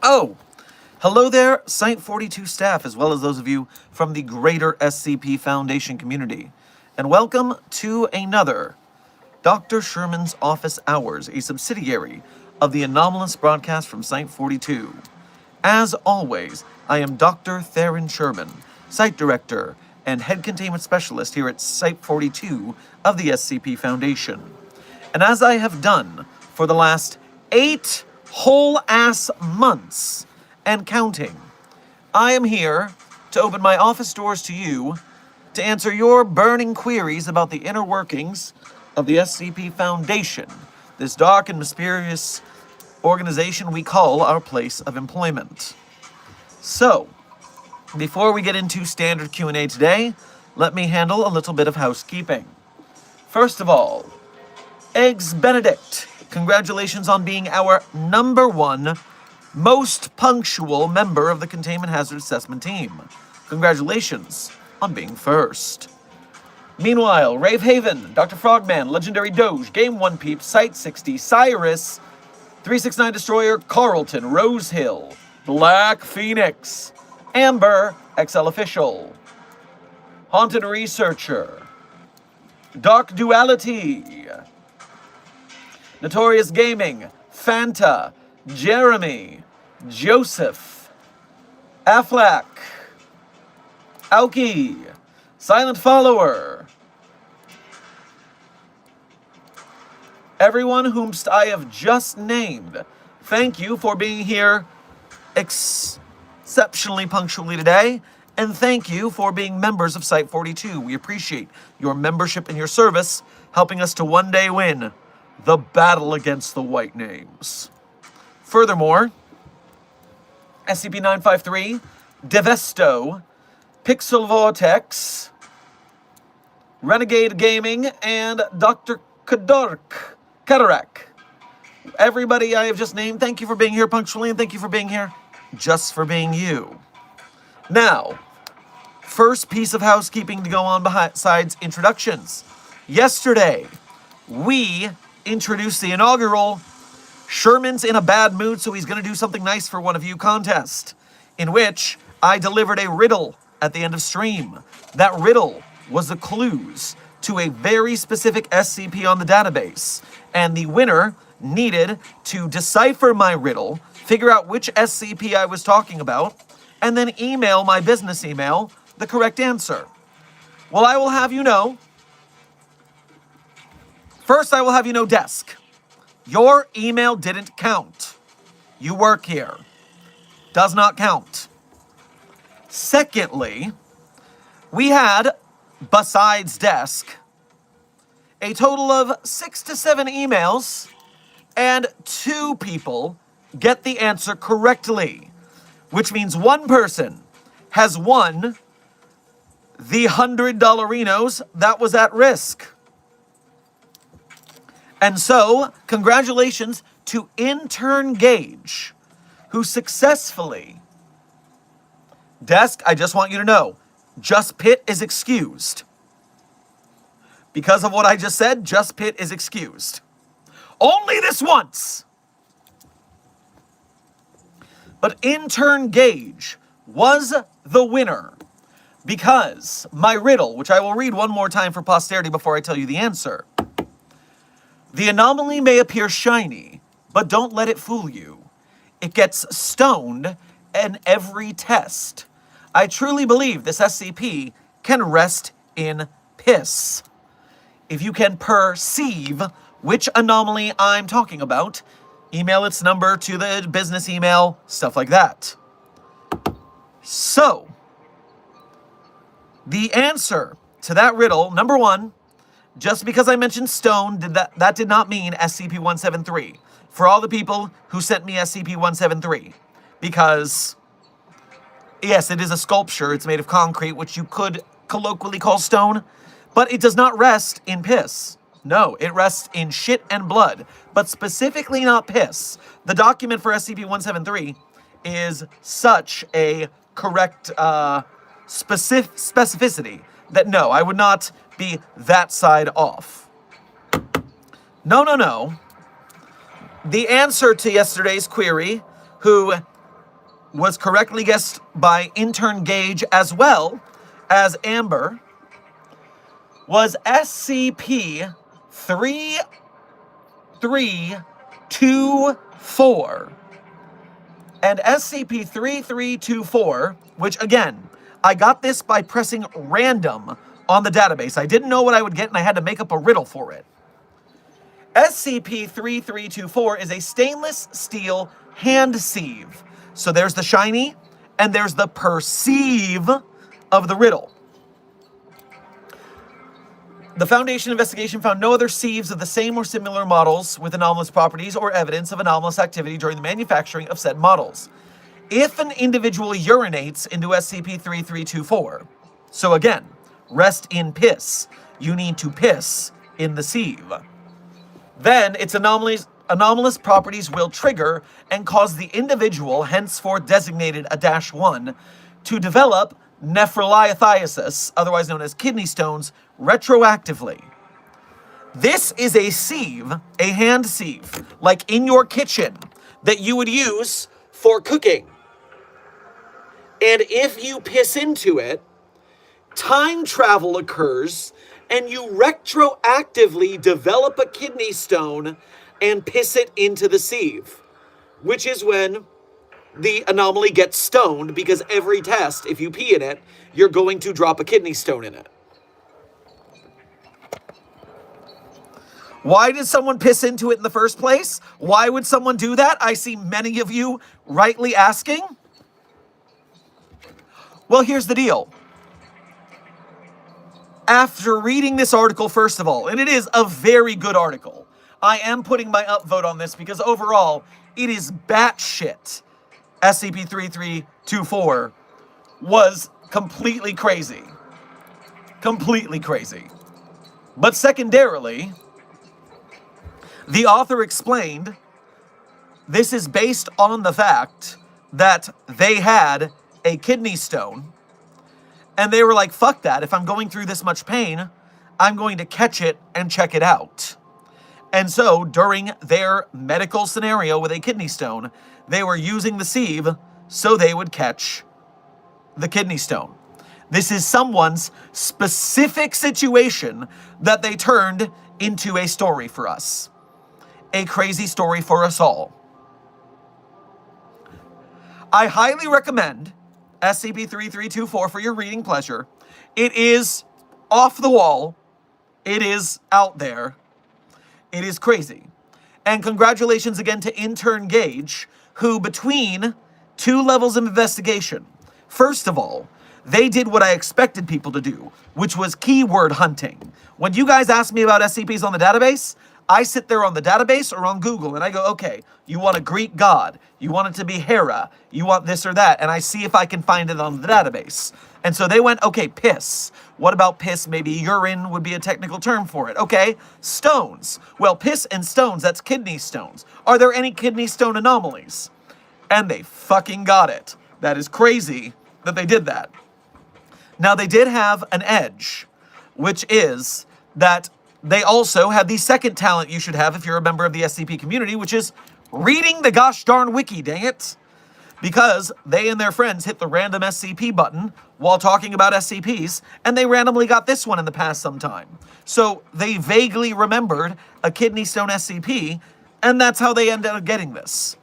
Oh, hello there, Site 42 staff, as well as those of you from the greater SCP Foundation community. And welcome to another Dr. Sherman's Office Hours, a subsidiary of the anomalous broadcast from Site 42. As always, I am Dr. Theron Sherman, Site Director and Head Containment Specialist here at Site 42 of the SCP Foundation. And as I have done for the last 8 whole-ass months and counting, I am here to open my office doors to you to answer your burning queries about the inner workings of the SCP Foundation, this dark and mysterious organization we call our place of employment. So, before we get into standard Q&A today, let me handle a little bit of housekeeping. First of all, Eggs Benedict, congratulations on being our #1 most punctual member of the Containment Hazard Assessment Team. Congratulations on being first. Meanwhile, Rave Haven, Dr. Frogman, Legendary Doge, Game 1 Peep, Site 60, Cyrus, 369 Destroyer, Carlton, Rose Hill, Black Phoenix, Amber, XL Official, Haunted Researcher, Dark Duality, Notorious Gaming, Fanta, Jeremy, Joseph, Aflac, Aoki, Silent Follower, everyone whom I have just named, thank you for being here exceptionally punctually today, and thank you for being members of Site 42. We appreciate your membership and your service, helping us to one day win the battle against the white names. Furthermore, SCP-953, Devesto, Pixel Vortex, Renegade Gaming, and Dr. Kadarak. Everybody I have just named, thank you for being here punctually, and thank you for being here just for being you. Now, first piece of housekeeping to go on besides introductions. Yesterday, we introduced the inaugural Sherman's in a Bad Mood, so he's going to do something nice for one of you contest, in which I delivered a riddle at the end of stream. That riddle was the clues to a very specific SCP on the database, and the winner needed to decipher my riddle, figure out which SCP I was talking about, and then email my business email the correct answer. Well, I will have you know, first I will have you know, desk, your email didn't count. You work here. Does not count. Secondly, we had, besides desk, a total of 6 to 7 emails, and 2 people get the answer correctly, which means one person has won the $100 that was at risk. And so, congratulations to Intern Gage, who successfully... Desk, I just want you to know, Just Pitt is excused. Because of what I just said, Just Pitt is excused. Only this once! But Intern Gage was the winner because my riddle, which I will read one more time for posterity before I tell you the answer. The anomaly may appear shiny, but don't let it fool you. It gets stoned in every test. I truly believe this SCP can rest in piss. If you can perceive which anomaly I'm talking about, email its number to the business email, stuff like that. So, the answer to that riddle, number one, just because I mentioned stone, that did not mean SCP-173. For all the people who sent me SCP-173. Because, yes, it is a sculpture. It's made of concrete, which you could colloquially call stone. But it does not rest in piss. No, it rests in shit and blood. But specifically not piss. The document for SCP-173 is such a correct specificity that no, I would not be that side off. No. The answer to yesterday's query, who was correctly guessed by Intern Gage as well as Amber, was SCP-3324. And SCP-3324, which again, I got this by pressing random on the database. I didn't know what I would get and I had to make up a riddle for it. SCP-3324 is a stainless steel hand sieve. So there's the shiny and there's the perceive of the riddle. The Foundation investigation found no other sieves of the same or similar models with anomalous properties or evidence of anomalous activity during the manufacturing of said models. If an individual urinates into SCP-3324, so again, rest in piss, you need to piss in the sieve, then its anomalous properties will trigger and cause the individual, henceforth designated a -1, to develop nephrolithiasis, otherwise known as kidney stones, retroactively. This is a sieve, a hand sieve, like in your kitchen, that you would use for cooking. And if you piss into it, time travel occurs, and you retroactively develop a kidney stone and piss it into the sieve, which is when the anomaly gets stoned, because every test, if you pee in it, you're going to drop a kidney stone in it. Why did someone piss into it in the first place? Why would someone do that? I see many of you rightly asking. Well, here's the deal. After reading this article, first of all, and it is a very good article, I am putting my upvote on this because overall, it is batshit. SCP-3324 was completely crazy. Completely crazy. But secondarily, the author explained this is based on the fact that they had a kidney stone, and they were like, fuck that. If I'm going through this much pain, I'm going to catch it and check it out. And so, during their medical scenario with a kidney stone, they were using the sieve so they would catch the kidney stone. This is someone's specific situation that they turned into a story for us. A crazy story for us all. I highly recommend SCP-3324 for your reading pleasure. It is off the wall. It is out there. It is crazy. And congratulations again to Intern Gage, who between 2 levels of investigation, first of all, they did what I expected people to do, which was keyword hunting. When you guys ask me about SCPs on the database, I sit there on the database or on Google and I go, okay, you want a Greek god, you want it to be Hera, you want this or that, and I see if I can find it on the database. And so they went, okay, piss. What about piss? Maybe urine would be a technical term for it. Okay, stones. Well, piss and stones, that's kidney stones. Are there any kidney stone anomalies? And they fucking got it. That is crazy that they did that. Now, they did have an edge, which is that they also had the second talent you should have if you're a member of the SCP community, which is reading the gosh darn wiki, dang it. Because they and their friends hit the random SCP button while talking about SCPs, and they randomly got this one in the past sometime. So they vaguely remembered a kidney stone SCP, and that's how they ended up getting this.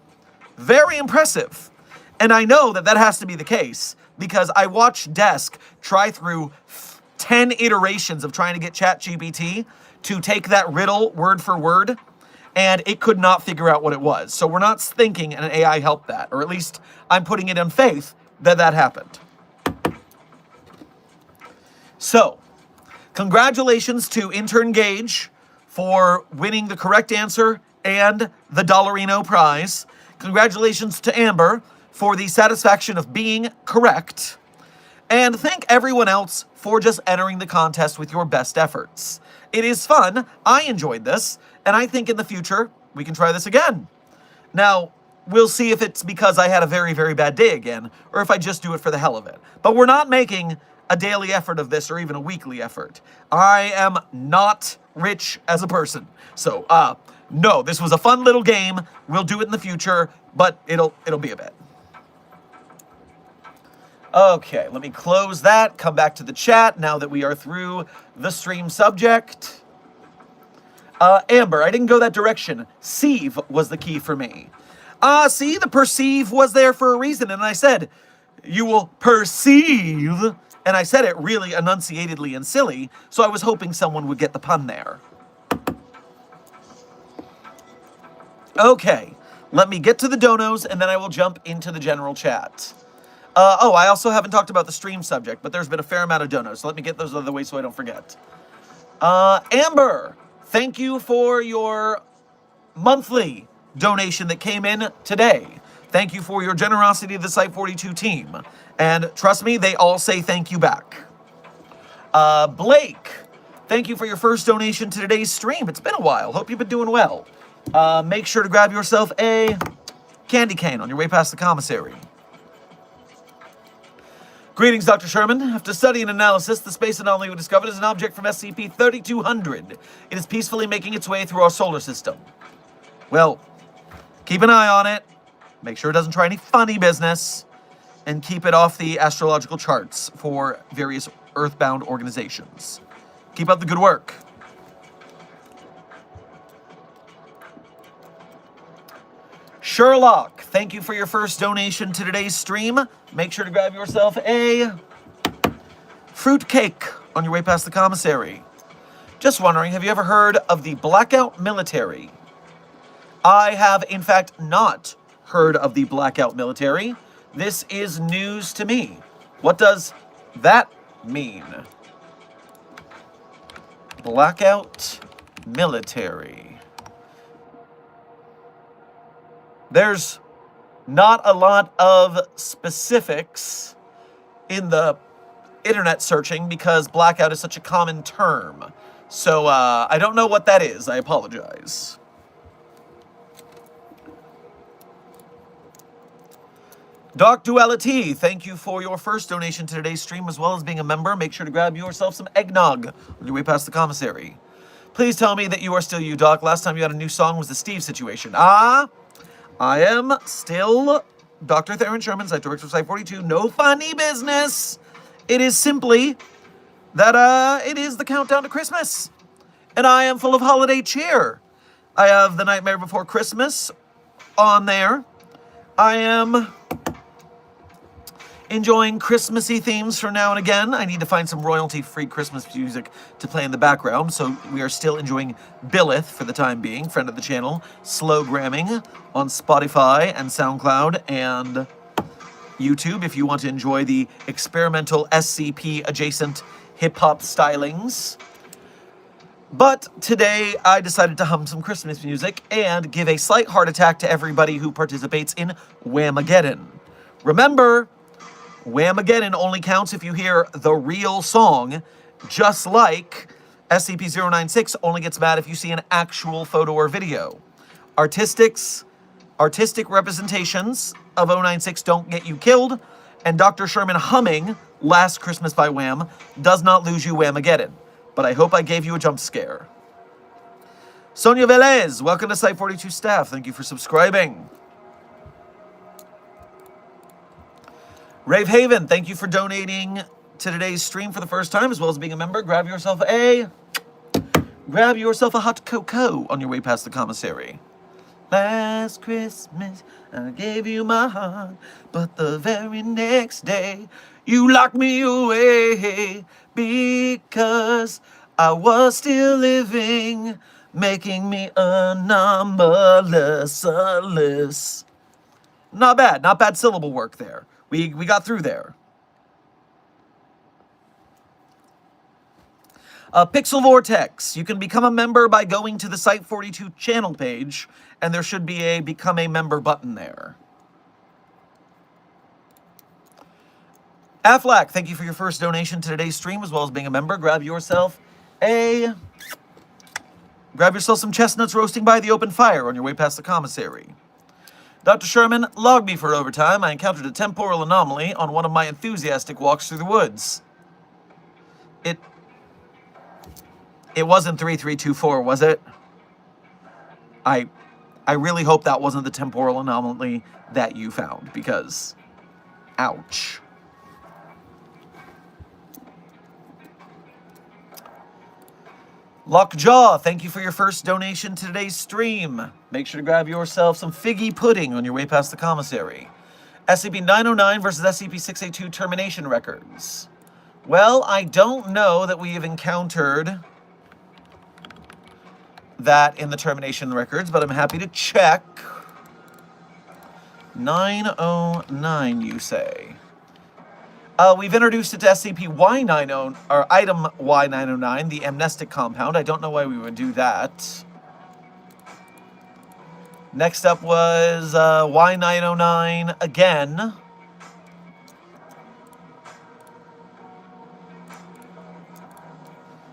Very impressive. And I know that that has to be the case, because I watched Desk try through 10 iterations of trying to get ChatGPT to take that riddle word for word, and it could not figure out what it was. So we're not thinking an AI helped that, or at least I'm putting it in faith that that happened. So, congratulations to Intern Gage for winning the correct answer and the Dollarino prize. Congratulations to Amber for the satisfaction of being correct. And thank everyone else for just entering the contest with your best efforts. It is fun, I enjoyed this, and I think in the future we can try this again. Now, we'll see if it's because I had a very, very bad day again, or if I just do it for the hell of it. But we're not making a daily effort of this, or even a weekly effort. I am not rich as a person. So, no, this was a fun little game. We'll do it in the future, but it'll be a bit. Okay, let me close that, come back to the chat now that we are through the stream subject. Amber, I didn't go that direction. Sieve was the key for me. See, the perceive was there for a reason, and I said, you will perceive, and I said it really enunciatedly and silly, so I was hoping someone would get the pun there. Okay, let me get to the donos, and then I will jump into the general chat. I also haven't talked about the stream subject, but there's been a fair amount of donos, so let me get those out of the way so I don't forget. Amber, thank you for your monthly donation that came in today. Thank you for your generosity to the Site42 team. And trust me, they all say thank you back. Blake, thank you for your first donation to today's stream. It's been a while. Hope you've been doing well. Make sure to grab yourself a candy cane on your way past the commissary. Greetings, Dr. Sherman. After study and analysis, the space anomaly we discovered is an object from SCP-3200. It is peacefully making its way through our solar system. Well, keep an eye on it. Make sure it doesn't try any funny business. And keep it off the astrological charts for various earthbound organizations. Keep up the good work. Sherlock, thank you for your first donation to today's stream. Make sure to grab yourself a fruit cake on your way past the commissary. Just wondering, have you ever heard of the Blackout Military? I have, in fact, not heard of the Blackout Military. This is news to me. What does that mean? Blackout Military. There's not a lot of specifics in the internet searching because blackout is such a common term. So I don't know what that is. I apologize. Dark Duality, thank you for your first donation to today's stream as well as being a member. Make sure to grab yourself some eggnog on your way past the commissary. Please tell me that you are still you, Doc. Last time you had a new song was the Steve situation. I am still Dr. Theron Sherman, Site Director of Site42. No funny business. It is simply that it is the countdown to Christmas. And I am full of holiday cheer. I have The Nightmare Before Christmas on there. I am enjoying Christmassy themes from now and again. I need to find some royalty-free Christmas music to play in the background, so we are still enjoying Billith for the time being, friend of the channel, Slowgramming on Spotify and SoundCloud and YouTube if you want to enjoy the experimental SCP-adjacent hip-hop stylings. But today, I decided to hum some Christmas music and give a slight heart attack to everybody who participates in Whamageddon. Remember, Whamageddon only counts if you hear the real song, just like SCP-096 only gets mad if you see an actual photo or video. Artistic representations of 096 don't get you killed, and Dr. Sherman humming Last Christmas by Wham does not lose you Whamageddon, but I hope I gave you a jump scare. Sonia Velez, welcome to Site 42 staff. Thank you for subscribing. Rave Haven, thank you for donating to today's stream for the first time, as well as being a member. Grab yourself a hot cocoa on your way past the commissary. Last Christmas, I gave you my heart, but the very next day, you locked me away because I was still living, making me anomalous. Not bad syllable work there. We got through there. Pixel Vortex, you can become a member by going to the Site 42 channel page, and there should be a Become a Member button there. Aflac, thank you for your first donation to today's stream, as well as being a member. Grab yourself some chestnuts roasting by the open fire on your way past the commissary. Dr. Sherman, log me for overtime. I encountered a temporal anomaly on one of my enthusiastic walks through the woods. It wasn't 3324, was it? I really hope that wasn't the temporal anomaly that you found, because ouch. Lockjaw, thank you for your first donation to today's stream. Make sure to grab yourself some figgy pudding on your way past the commissary. SCP-909 versus SCP-682 termination records. Well, I don't know that we have encountered that in the termination records, but I'm happy to check. 909, you say? We've introduced it to SCP-Y90, or Item Y909, the amnestic compound. I don't know why we would do that. Next up was Y909 again.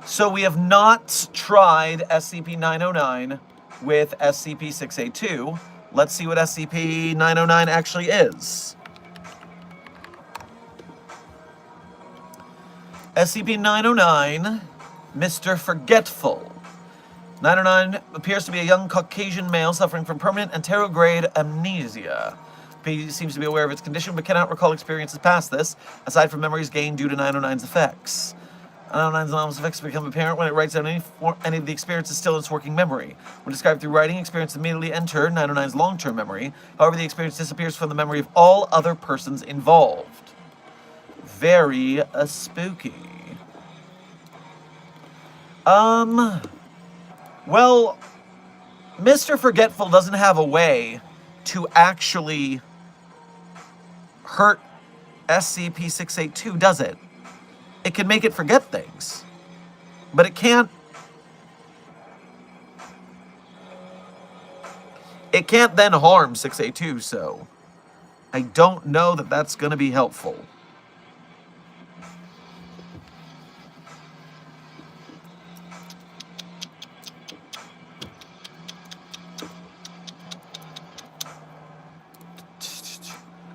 So we have not tried SCP-909 with SCP-682. Let's see what SCP-909 actually is. SCP-909, Mr. Forgetful. 909 appears to be a young Caucasian male suffering from permanent anterograde amnesia. He seems to be aware of its condition, but cannot recall experiences past this, aside from memories gained due to 909's effects. 909's anomalous effects become apparent when it writes down any of the experiences still in its working memory. When described through writing, experience immediately enter 909's long-term memory. However, the experience disappears from the memory of all other persons involved. Very spooky. Well, Mr. Forgetful doesn't have a way to actually hurt SCP-682, does it? It can make it forget things, but it can't then harm 682, so I don't know that that's going to be helpful.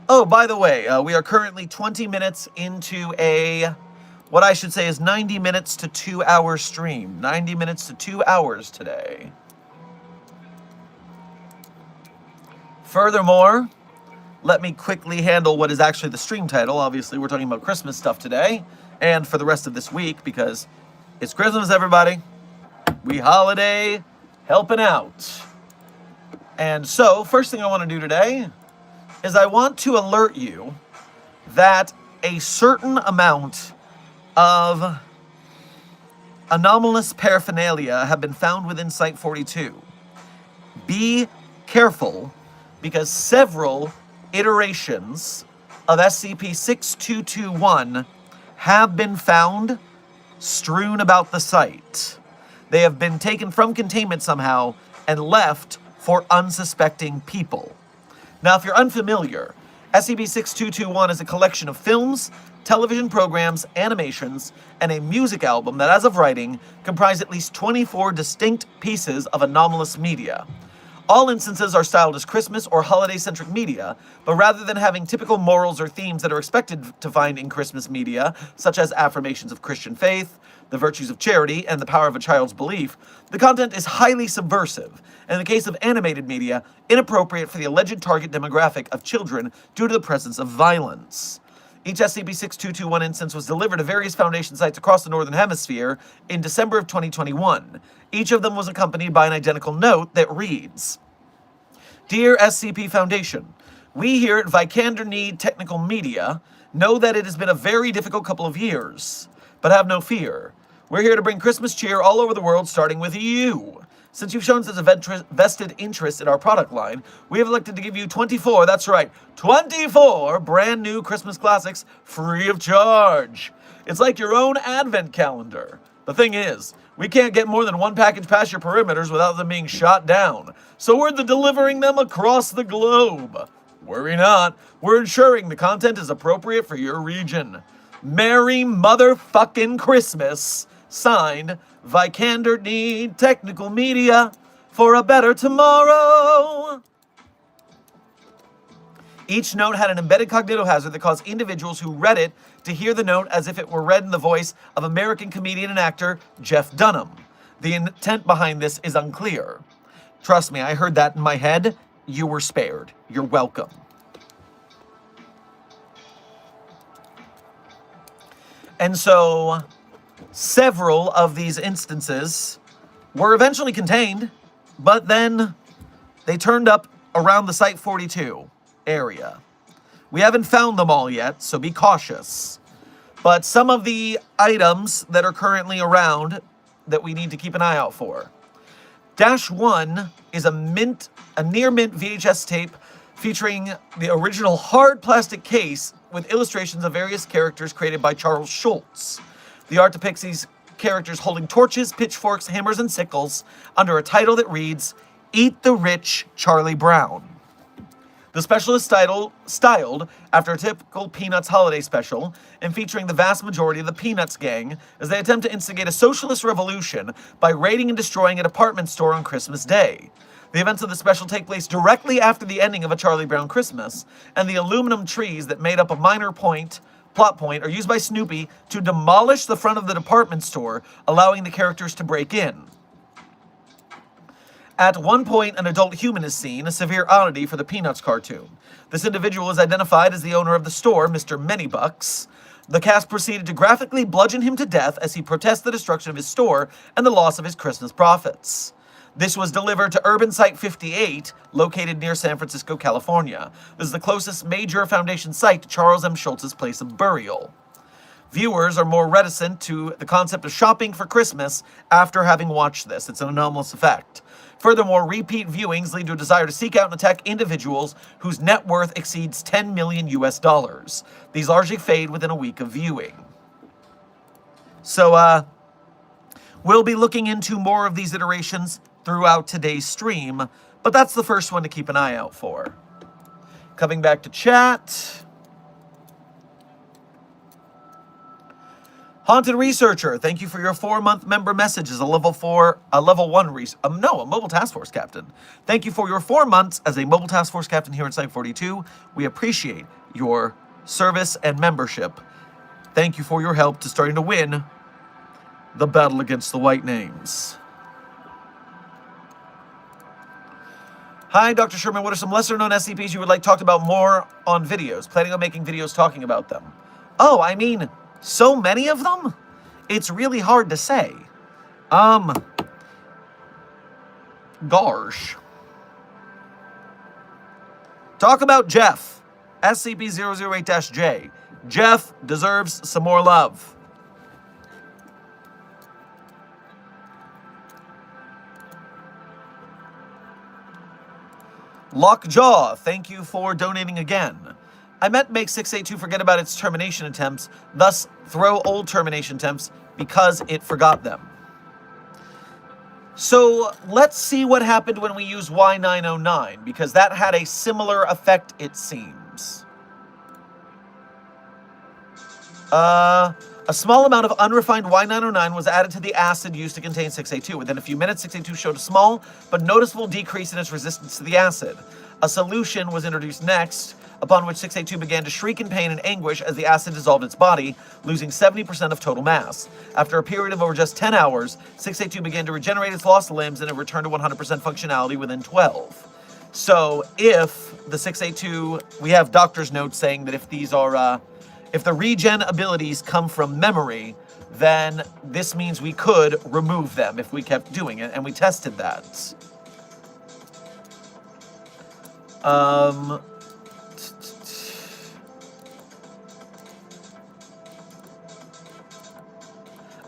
Oh, by the way, we are currently 20 minutes into what I should say is 90 minutes to 2 hour stream. 90 minutes to 2 hours today. Furthermore, let me quickly handle what is actually the stream title. Obviously, we're talking about Christmas stuff today, and for the rest of this week, because it's Christmas, everybody. We holiday helping out. And so, first thing I want to do today is I want to alert you that a certain amount of anomalous paraphernalia have been found within Site 42. Be careful, because several iterations of SCP-6221 have been found strewn about the site. They have been taken from containment somehow and left for unsuspecting people. Now, if you're unfamiliar, SCP-6221 is a collection of films, television programs, animations, and a music album that, as of writing, comprise at least 24 distinct pieces of anomalous media. All instances are styled as Christmas or holiday-centric media, but rather than having typical morals or themes that are expected to find in Christmas media, such as affirmations of Christian faith, the virtues of charity, and the power of a child's belief, the content is highly subversive, and in the case of animated media, inappropriate for the alleged target demographic of children due to the presence of violence. Each SCP-6221 instance was delivered to various Foundation sites across the Northern Hemisphere in December of 2021. Each of them was accompanied by an identical note that reads, Dear SCP Foundation, we here at Vikander Need Technical Media know that it has been a very difficult couple of years, but have no fear. We're here to bring Christmas cheer all over the world, starting with you. Since you've shown such a vested interest in our product line, we have elected to give you 24, that's right, 24 brand new Christmas classics free of charge. It's like your own advent calendar. The thing is, we can't get more than one package past your perimeters without them being shot down. So we're delivering them across the globe. Worry not, we're ensuring the content is appropriate for your region. Merry motherfucking Christmas. Signed, Vikander Need Technical Media for a better tomorrow. Each note had an embedded cognitohazard that caused individuals who read it to hear the note as if it were read in the voice of American comedian and actor Jeff Dunham. The intent behind this is unclear. Trust me, I heard that in my head. You were spared. You're welcome. And so, several of these instances were eventually contained, but then they turned up around the Site-42 area. We haven't found them all yet, so be cautious. But some of the items that are currently around that we need to keep an eye out for. Dash 1 is a near-mint VHS tape featuring the original hard plastic case with illustrations of various characters created by Charles Schultz. The art depicts these characters holding torches, pitchforks, hammers, and sickles under a title that reads, Eat the Rich, Charlie Brown. The special is styled after a typical Peanuts holiday special and featuring the vast majority of the Peanuts gang as they attempt to instigate a socialist revolution by raiding and destroying a department store on Christmas Day. The events of the special take place directly after the ending of A Charlie Brown Christmas, and the aluminum trees that made up a minor plot point are used by Snoopy to demolish the front of the department store, allowing the characters to break in. At one point, an adult human is seen, a severe oddity for the Peanuts cartoon. This individual is identified as the owner of the store, Mr. Manybucks. The cast proceeded to graphically bludgeon him to death as he protests the destruction of his store and the loss of his Christmas profits. This was delivered to Urban Site 58, located near San Francisco, California. This is the closest major Foundation site to Charles M. Schultz's place of burial. Viewers are more reticent to the concept of shopping for Christmas after having watched this. It's an anomalous effect. Furthermore, repeat viewings lead to a desire to seek out and attack individuals whose net worth exceeds $10 million US. These largely fade within a week of viewing. So, we'll be looking into more of these iterations throughout today's stream, but that's the first one to keep an eye out for. Coming back to chat. Haunted Researcher, thank you for your 4-month member message as a level 1 a Mobile Task Force Captain. Thank you for your 4 months as a Mobile Task Force Captain here at Site-42. We appreciate your service and membership. Thank you for your help to starting to win the battle against the white names. Hi, Dr. Sherman. What are some lesser-known SCPs you would like talked about more on videos? Planning on making videos talking about them. Oh, I mean, so many of them? It's really hard to say. Gosh. Talk about Jeff. SCP-008-J. Jeff deserves some more love. Lockjaw, thank you for donating again. I meant make 682 forget about its termination attempts, thus throw old termination attempts because it forgot them. So let's see what happened when we used Y909, because that had a similar effect, it seems. A A small amount of unrefined Y909 was added to the acid used to contain 6A2. Within a few minutes, 6A2 showed a small but noticeable decrease in its resistance to the acid. A solution was introduced next, upon which 6A2 began to shriek in pain and anguish as the acid dissolved its body, losing 70% of total mass. After a period of over just 10 hours, 6A2 began to regenerate its lost limbs and it returned to 100% functionality within 12. So if the 6A2, we have doctor's notes saying that if these are, if the regen abilities come from memory, then this means we could remove them if we kept doing it, and we tested that.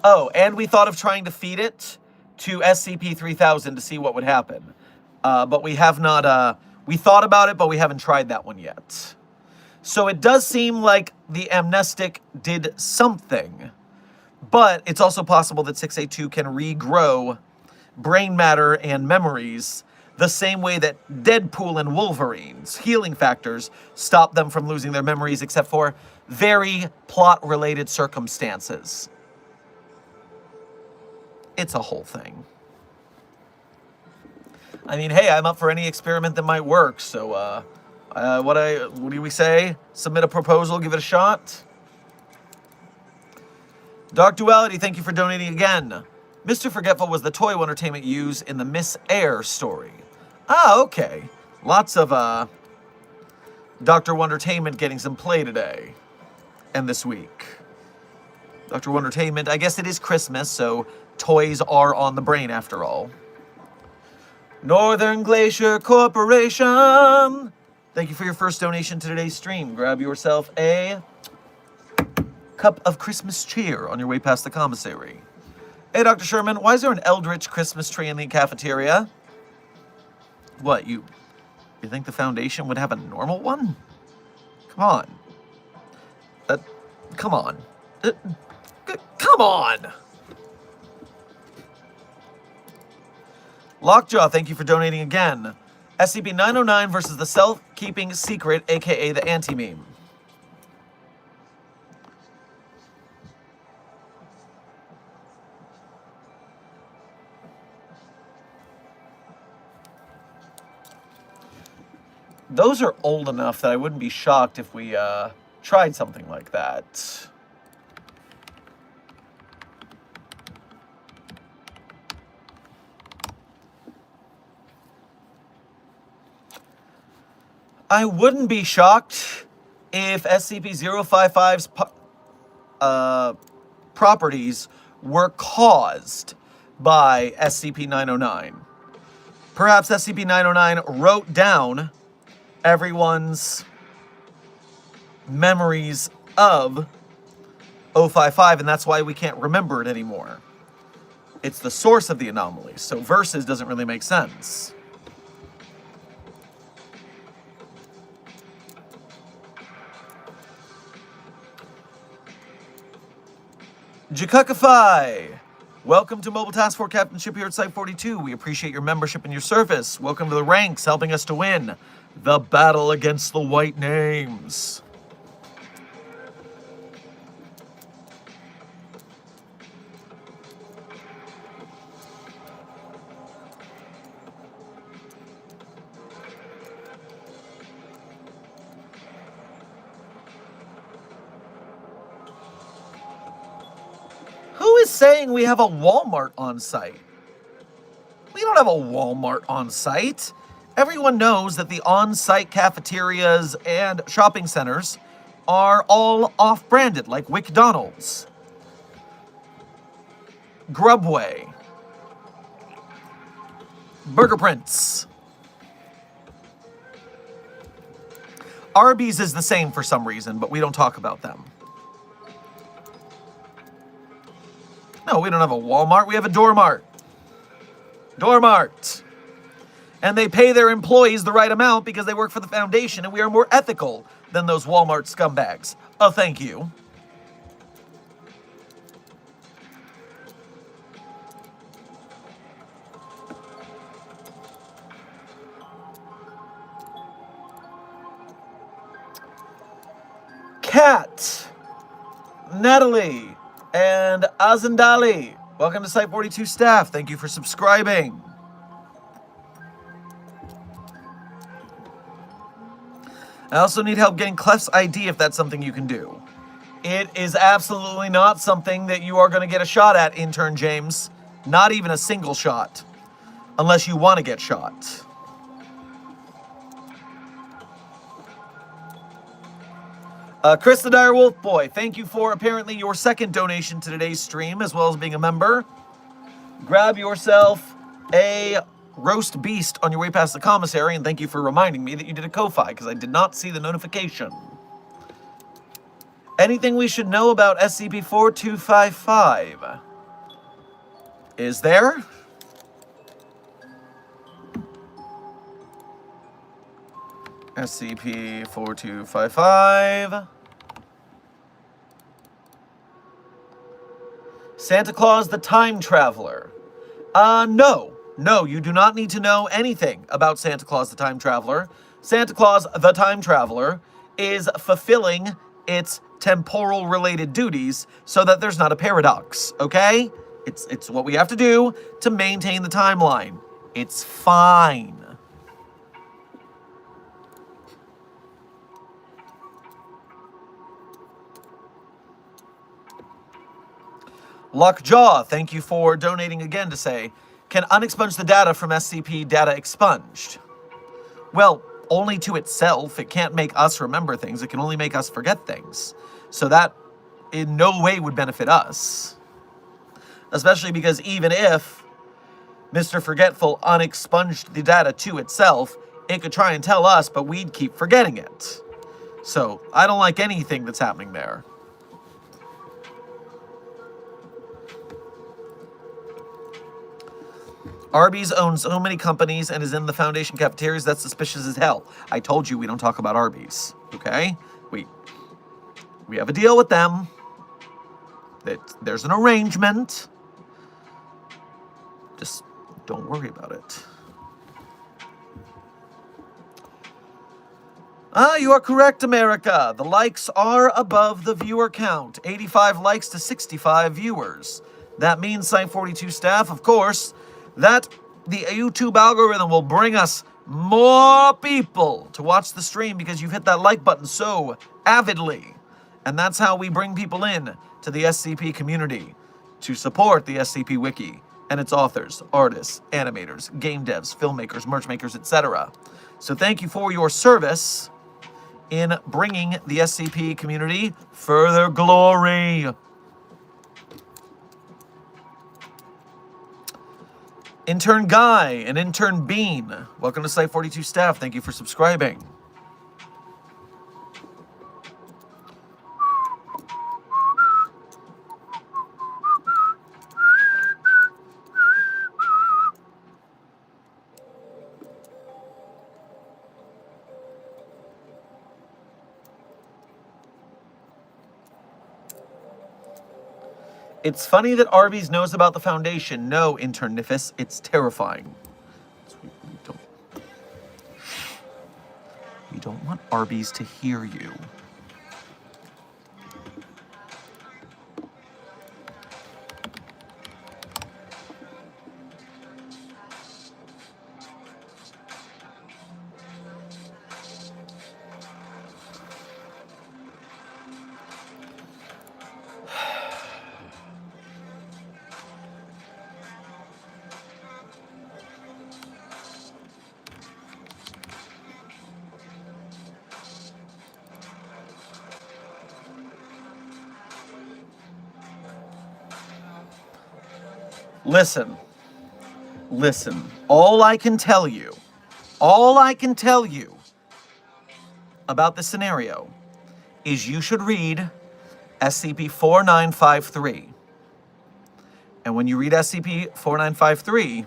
Oh, and we thought of trying to feed it to SCP-3000 to see what would happen. But we have not, we thought about it, but we haven't tried that one yet. So it does seem like the amnestic did something, but it's also possible that 6A2 can regrow brain matter and memories the same way that Deadpool and Wolverine's healing factors stop them from losing their memories except for very plot-related circumstances. It's a whole thing. I mean, hey, I'm up for any experiment that might work, so, what do we say? Submit a proposal, give it a shot. Dark Duality, thank you for donating again. Mr. Forgetful was the toy entertainment used in the Miss Air story. Ah, okay. Lots of, Dr. Wondertainment getting some play today. And this week. Dr. Wondertainment, I guess it is Christmas, so toys are on the brain after all. Northern Glacier Corporation! Thank you for your first donation to today's stream. Grab yourself a cup of Christmas cheer on your way past the commissary. Hey, Dr. Sherman, why is there an Eldritch Christmas tree in the cafeteria? What, you think the Foundation would have a normal one? Come on. Come on. Come on! Lockjaw, thank you for donating again. SCP-909 versus the Self-Keeping Secret, aka the Anti-Meme. Those are old enough that I wouldn't be shocked if we tried something like that. I wouldn't be shocked if SCP-055's properties were caused by SCP-909. Perhaps SCP-909 wrote down everyone's memories of 055, and that's why we can't remember it anymore. It's the source of the anomaly, so versus doesn't really make sense. Jakukify! Welcome to Mobile Task Force Captainship here at Site 42. We appreciate your membership and your service. Welcome to the ranks, helping us to win the battle against the White Names. Who is saying we have a Walmart on site? We don't have a Walmart on site. Everyone knows that the on-site cafeterias and shopping centers are all off-branded, like McDonald's, Grubway, Burger Prince. Arby's is the same for some reason, but we don't talk about them. No, we don't have a Walmart. We have a Doormart. Doormart. And they pay their employees the right amount because they work for the Foundation, and we are more ethical than those Walmart scumbags. Oh, thank you. Cat. Natalie. And Azandali, welcome to Site 42 staff. Thank you for subscribing. I also need help getting Clef's ID if that's something you can do. It is absolutely not something that you are going to get a shot at, intern James. Not even a single shot. Unless you want to get shot. Chris the Dire Wolf Boy, thank you for apparently your second donation to today's stream, as well as being a member. Grab yourself a roast beast on your way past the commissary, and thank you for reminding me that you did a Ko-Fi, because I did not see the notification. Anything we should know about SCP-4255? Is there? SCP-4255. Santa Claus the Time Traveler. No, you do not need to know anything about Santa Claus the Time Traveler. Santa Claus the Time Traveler is fulfilling its temporal-related duties so that there's not a paradox, okay? It's what we have to do to maintain the timeline. It's fine. Lockjaw, thank you for donating again to say, can unexpunge the data from SCP data expunged? Well, only to itself. It can't make us remember things. It can only make us forget things. So that in no way would benefit us. Especially because even if Mr. Forgetful unexpunged the data to itself, it could try and tell us, but we'd keep forgetting it. So I don't like anything that's happening there. Arby's owns so many companies and is in the Foundation cafeterias. That's suspicious as hell. I told you we don't talk about Arby's, okay? We have a deal with them. There's an arrangement. Just don't worry about it. You are correct, America. The likes are above the viewer count. 85 likes to 65 viewers. That means Site 42 staff, of course, that the YouTube algorithm will bring us more people to watch the stream because you've hit that like button so avidly. And that's how we bring people in to the SCP community to support the SCP Wiki and its authors, artists, animators, game devs, filmmakers, merch makers, etc. So thank you for your service in bringing the SCP community further glory. Intern Guy and Intern Bean, welcome to Site 42 staff. Thank you for subscribing. It's funny that Arby's knows about the Foundation. No, Intern Nifis, it's terrifying. We don't want Arby's to hear you. Listen, all I can tell you about this scenario is you should read SCP-4953. And when you read SCP-4953,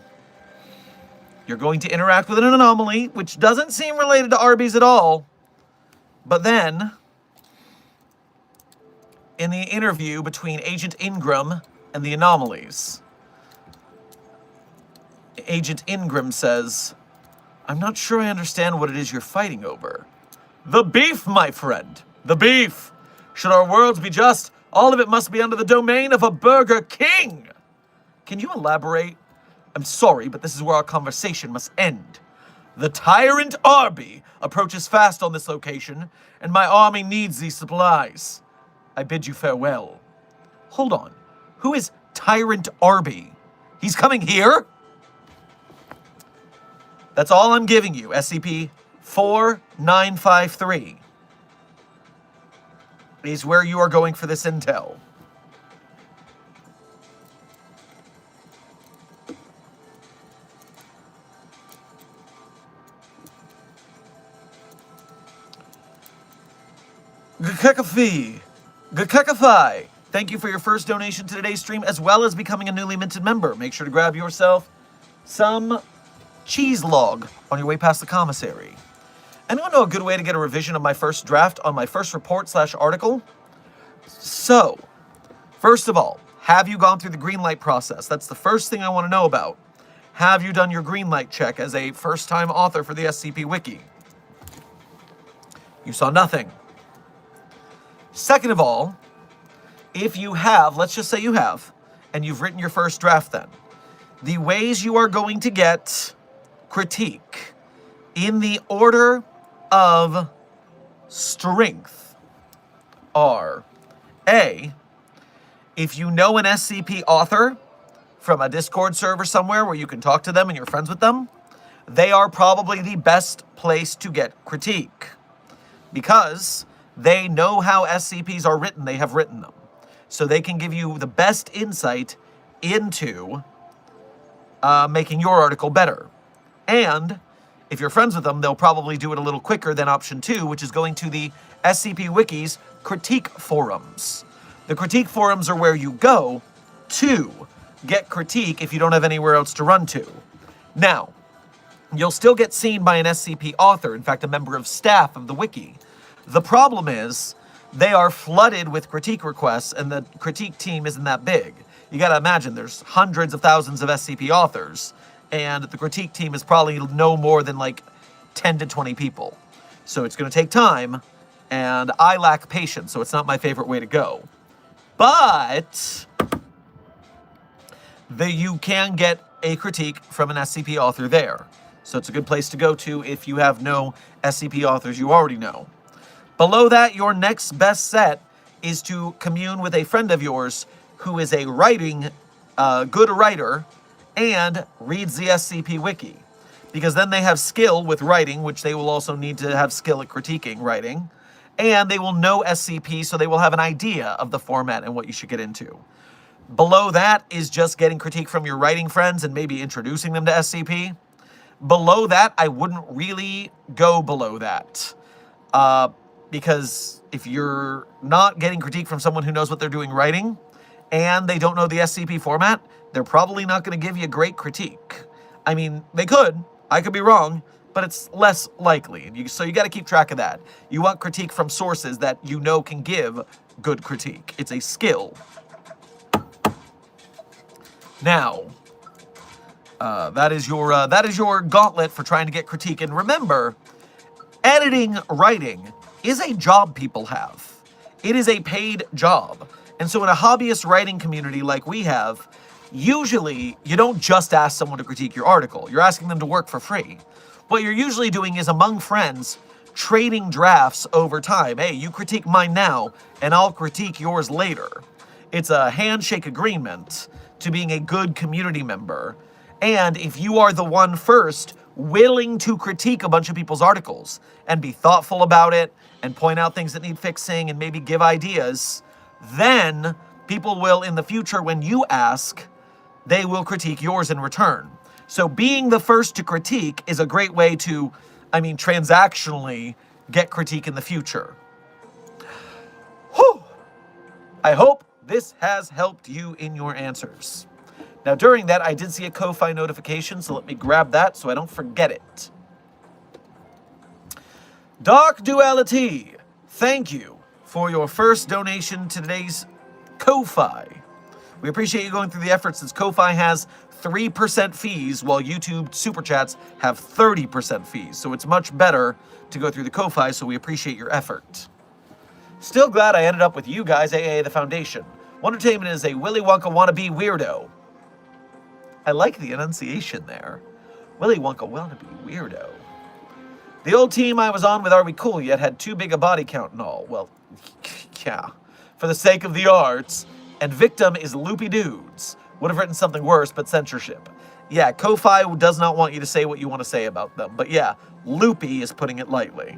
you're going to interact with an anomaly, which doesn't seem related to Arby's at all. But then, in the interview between Agent Ingram and the anomalies, Agent Ingram says, "I'm not sure I understand what it is you're fighting over." The beef, my friend. The beef. Should our worlds be just All of it must be under the domain of a Burger King. Can you elaborate? I'm sorry, but this is where our conversation must end. The tyrant Arby approaches fast on this location, and my army needs these supplies. I bid you farewell. Hold on. Who is Tyrant Arby? He's coming here? That's all I'm giving you, SCP-4953. Is where you are going for this intel. Gekekafy. Thank you for your first donation to today's stream, as well as becoming a newly minted member. Make sure to grab yourself some cheese log on your way past the commissary. Anyone know a good way to get a revision of my first draft on my first report/article? So, first of all, have you gone through the green light process? That's the first thing I want to know about. Have you done your green light check as a first-time author for the SCP Wiki? You saw nothing. Second of all, if you have, let's just say you have, and you've written your first draft then, the ways you are going to get critique in the order of strength are A, if you know an SCP author from a Discord server somewhere where you can talk to them and you're friends with them, they are probably the best place to get critique because they know how SCPs are written. They have written them. So they can give you the best insight into making your article better. And if you're friends with them, they'll probably do it a little quicker than option 2, which is going to the SCP Wiki's critique forums. The critique forums are where you go to get critique if you don't have anywhere else to run to. Now, you'll still get seen by an SCP author, in fact, a member of staff of the Wiki. The problem is they are flooded with critique requests, and the critique team isn't that big. You gotta imagine there's hundreds of thousands of SCP authors, and the critique team is probably no more than like 10 to 20 people. So it's gonna take time, and I lack patience, so it's not my favorite way to go. But you can get a critique from an SCP author there. So it's a good place to go to if you have no SCP authors you already know. Below that, your next best set is to commune with a friend of yours who is a good writer and reads the SCP Wiki. Because then they have skill with writing, which they will also need to have skill at critiquing writing. And they will know SCP, so they will have an idea of the format and what you should get into. Below that is just getting critique from your writing friends and maybe introducing them to SCP. Below that, I wouldn't really go below that. Because if you're not getting critique from someone who knows what they're doing writing, and they don't know the SCP format, they're probably not going to give you great critique. I mean, they could. I could be wrong, but it's less likely. So you got to keep track of that. You want critique from sources that you know can give good critique. It's a skill. Now, that is your gauntlet for trying to get critique. And remember, editing writing is a job people have. It is a paid job. And so in a hobbyist writing community like we have, usually you don't just ask someone to critique your article. You're asking them to work for free. What you're usually doing is among friends, trading drafts over time. Hey, you critique mine now, and I'll critique yours later. It's a handshake agreement to being a good community member. And if you are the one first willing to critique a bunch of people's articles and be thoughtful about it and point out things that need fixing and maybe give ideas, then people will, in the future, when you ask, they will critique yours in return. So being the first to critique is a great way to, transactionally get critique in the future. Whew! I hope this has helped you in your answers. Now, during that, I did see a Ko-Fi notification, so let me grab that so I don't forget it. Dark Duality, thank you for your first donation to today's Ko-Fi. We appreciate you going through the effort since Ko-Fi has 3% fees while YouTube Super Chats have 30% fees. So it's much better to go through the Ko-Fi, so we appreciate your effort. Still glad I ended up with you guys, aka the Foundation. Wondertainment is a Willy Wonka wannabe weirdo. I like the enunciation there. Willy Wonka wannabe weirdo. The old team I was on with Are We Cool Yet had too big a body count and all. Well, yeah. For the sake of the arts. And victim is Loopy Dudes. Would have written something worse, but censorship. Yeah, Ko-Fi does not want you to say what you want to say about them. But yeah, Loopy is putting it lightly.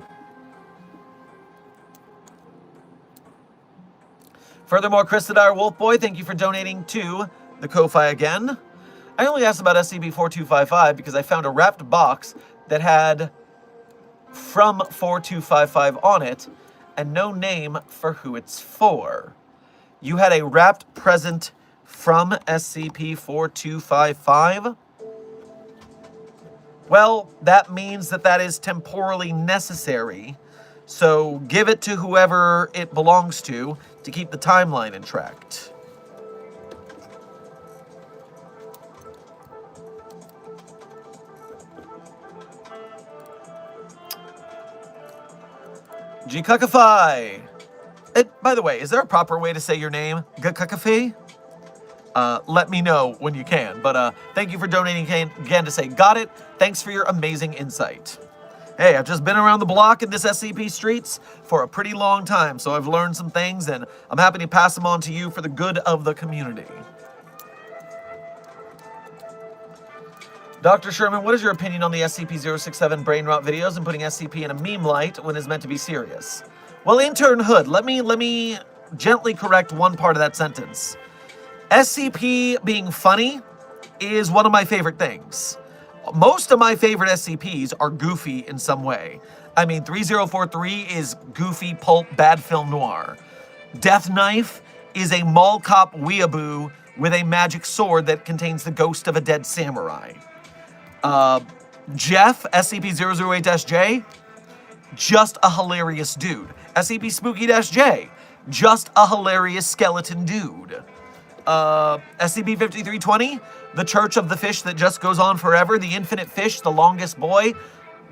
Furthermore, Christadar Wolfboy, thank you for donating to the Ko-Fi again. I only asked about SCP-4255 because I found a wrapped box that had from 4255 on it and no name for who it's for. You had a wrapped present from SCP-4255? Well, that means that is temporally necessary. So give it to whoever it belongs to keep the timeline in track. Gkukafai! By the way, is there a proper way to say your name? Gkukafai? Let me know when you can. But thank you for donating again to say got it. Thanks for your amazing insight. Hey, I've just been around the block in this SCP streets for a pretty long time, so I've learned some things, and I'm happy to pass them on to you for the good of the community. Dr. Sherman, what is your opinion on the SCP-067 brain rot videos and putting SCP in a meme light when it's meant to be serious? Well, Intern Hood, let me gently correct one part of that sentence. SCP being funny is one of my favorite things. Most of my favorite SCPs are goofy in some way. I mean, 3043 is goofy pulp bad film noir. Death Knife is a mall cop weeaboo with a magic sword that contains the ghost of a dead samurai. Jeff, SCP-008-J, just a hilarious dude. SCP-Spooky-J, just a hilarious skeleton dude. SCP-5320, the Church of the Fish that just goes on forever, the infinite fish, the longest boy,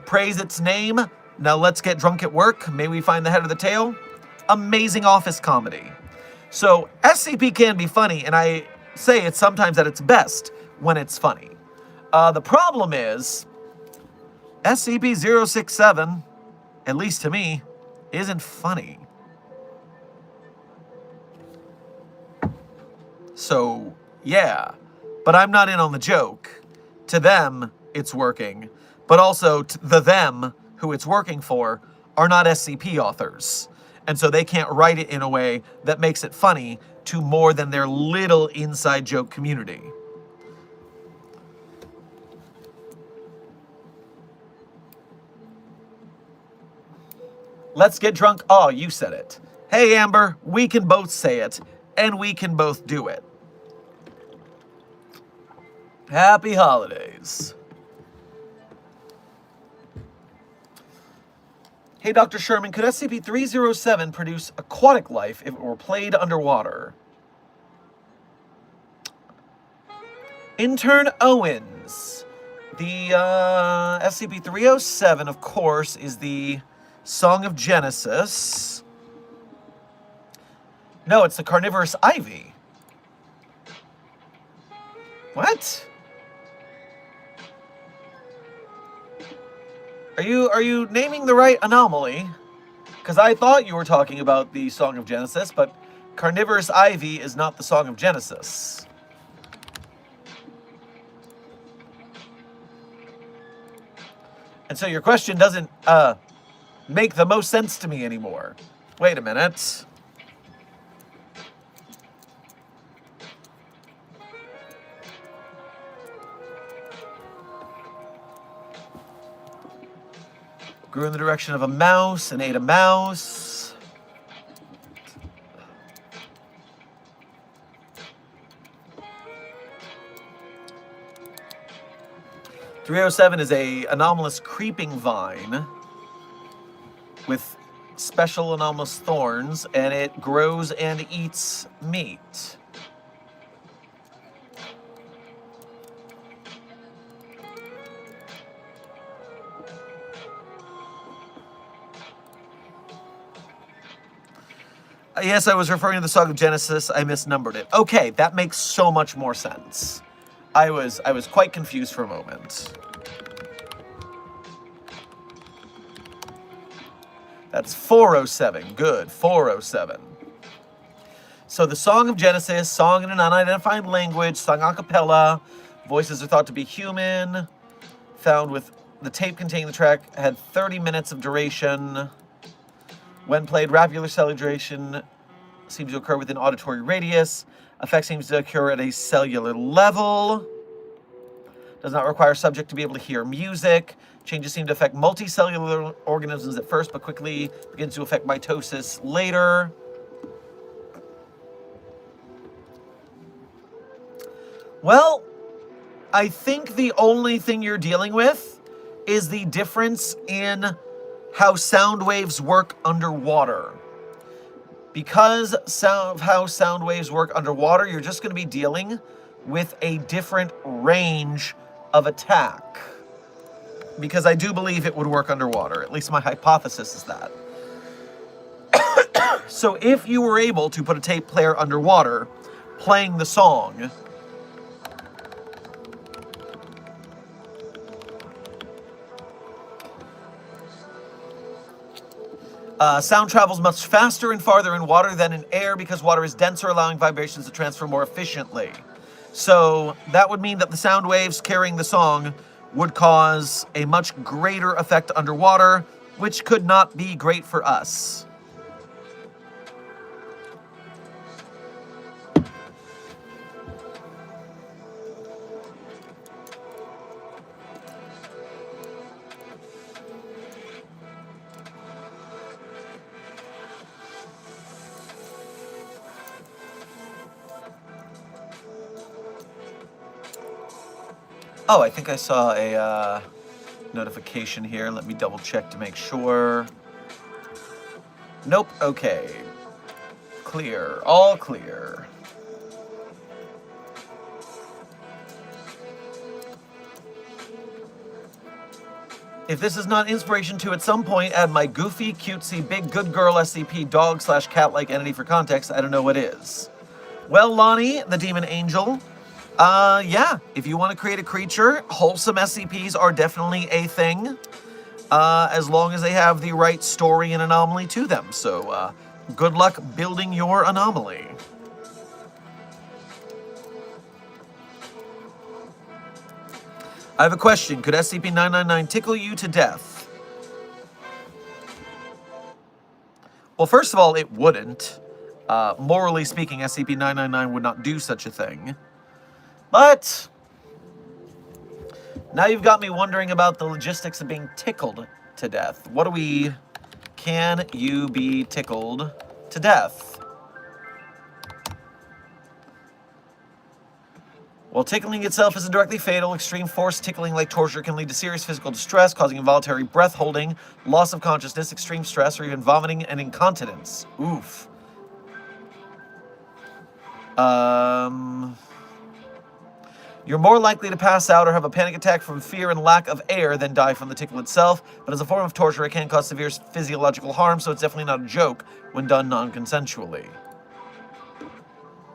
praise its name. Now let's get drunk at work. May we find the head of the tail? Amazing office comedy. So SCP can be funny, and I say it's sometimes at its best when it's funny. The problem is SCP-067, at least to me, isn't funny. So, yeah. But I'm not in on the joke. To them, it's working. But also, the them who it's working for are not SCP authors. And so they can't write it in a way that makes it funny to more than their little inside joke community. Let's get drunk. Oh, you said it. Hey, Amber, we can both say it, and we can both do it. Happy holidays. Hey, Dr. Sherman, could SCP-307 produce aquatic life if it were played underwater? Intern Owens. The SCP-307, of course, is the Song of Genesis. No, it's the carnivorous ivy. What? Are you naming the right anomaly? Because I thought you were talking about the Song of Genesis, but carnivorous ivy is not the Song of Genesis. And so your question doesn't make the most sense to me anymore. Wait a minute. Grew in the direction of a mouse and ate a mouse. .307 is a anomalous creeping vine with special anomalous thorns, and it grows and eats meat. Yes, I was referring to the Song of Genesis. I misnumbered it. Okay, that makes so much more sense. I was quite confused for a moment. That's 407. Good, 407. So the Song of Genesis, song in an unidentified language, sung a cappella. Voices are thought to be human. Found with the tape containing the track had 30 minutes of duration. When played, rapular celebration seems to occur within auditory radius. Effect seems to occur at a cellular level. Does not require subject to be able to hear music. Changes seem to affect multicellular organisms at first, but quickly begins to affect mitosis later. Well, I think the only thing you're dealing with is the difference in how sound waves work underwater. Because of how sound waves work underwater, you're just going to be dealing with a different range of attack. Because I do believe it would work underwater. At least my hypothesis is that. So if you were able to put a tape player underwater playing the song, sound travels much faster and farther in water than in air because water is denser, allowing vibrations to transfer more efficiently. So that would mean that the sound waves carrying the song would cause a much greater effect underwater, which could not be great for us. Oh, I think I saw a notification here. Let me double check to make sure. Nope, okay. Clear, all clear. If this is not inspiration to at some point add my goofy, cutesy, big good girl SCP dog/cat-like entity for context, I don't know what is. Well, Lonnie, the demon angel, yeah, if you want to create a creature, wholesome SCPs are definitely a thing, as long as they have the right story and anomaly to them. So, good luck building your anomaly. I have a question. Could SCP-999 tickle you to death? Well, first of all, it wouldn't. Morally speaking, SCP-999 would not do such a thing. But now you've got me wondering about the logistics of being tickled to death. Can you be tickled to death? While tickling itself isn't directly fatal, extreme force tickling like torture can lead to serious physical distress, causing involuntary breath holding, loss of consciousness, extreme stress, or even vomiting and incontinence. Oof. You're more likely to pass out or have a panic attack from fear and lack of air than die from the tickle itself, but as a form of torture, it can cause severe physiological harm, so it's definitely not a joke when done non-consensually.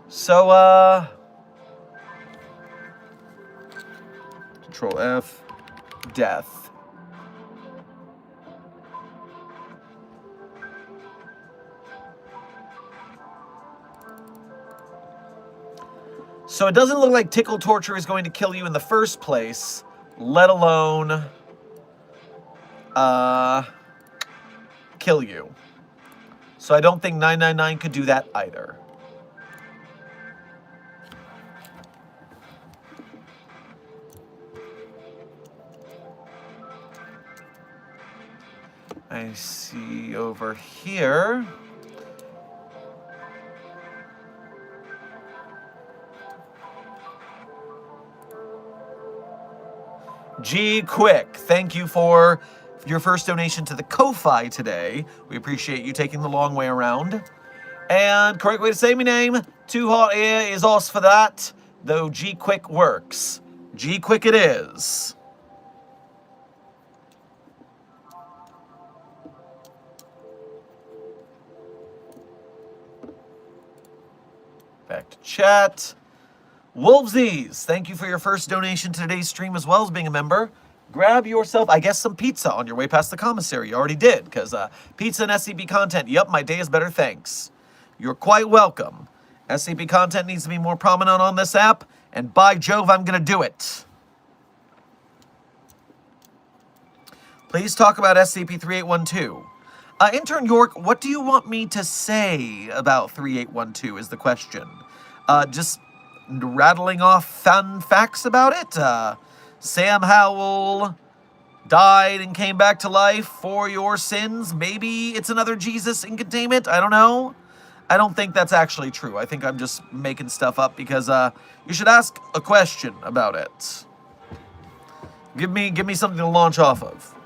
So, Control F, death. So it doesn't look like tickle torture is going to kill you in the first place, let alone kill you. So I don't think 999 could do that either. I see over here. G Quick, thank you for your first donation to the Ko-Fi today. We appreciate you taking the long way around. And correct way to say my name, Too Hot Air is us for that, though G Quick works. G Quick it is. chat. Wolvesies, thank you for your first donation to today's stream as well as being a member. Grab yourself, I guess, some pizza on your way past the commissary. You already did, because pizza and SCP content. Yep, my day is better, thanks. You're quite welcome. SCP content needs to be more prominent on this app, and by Jove, I'm going to do it. Please talk about SCP-3812. Intern York, what do you want me to say about 3812 is the question. Just rattling off fun facts about it? Sam Howell died and came back to life for your sins. Maybe it's another Jesus in containment. I don't know. I don't think that's actually true. I think I'm just making stuff up because you should ask a question about it. Give me something to launch off of.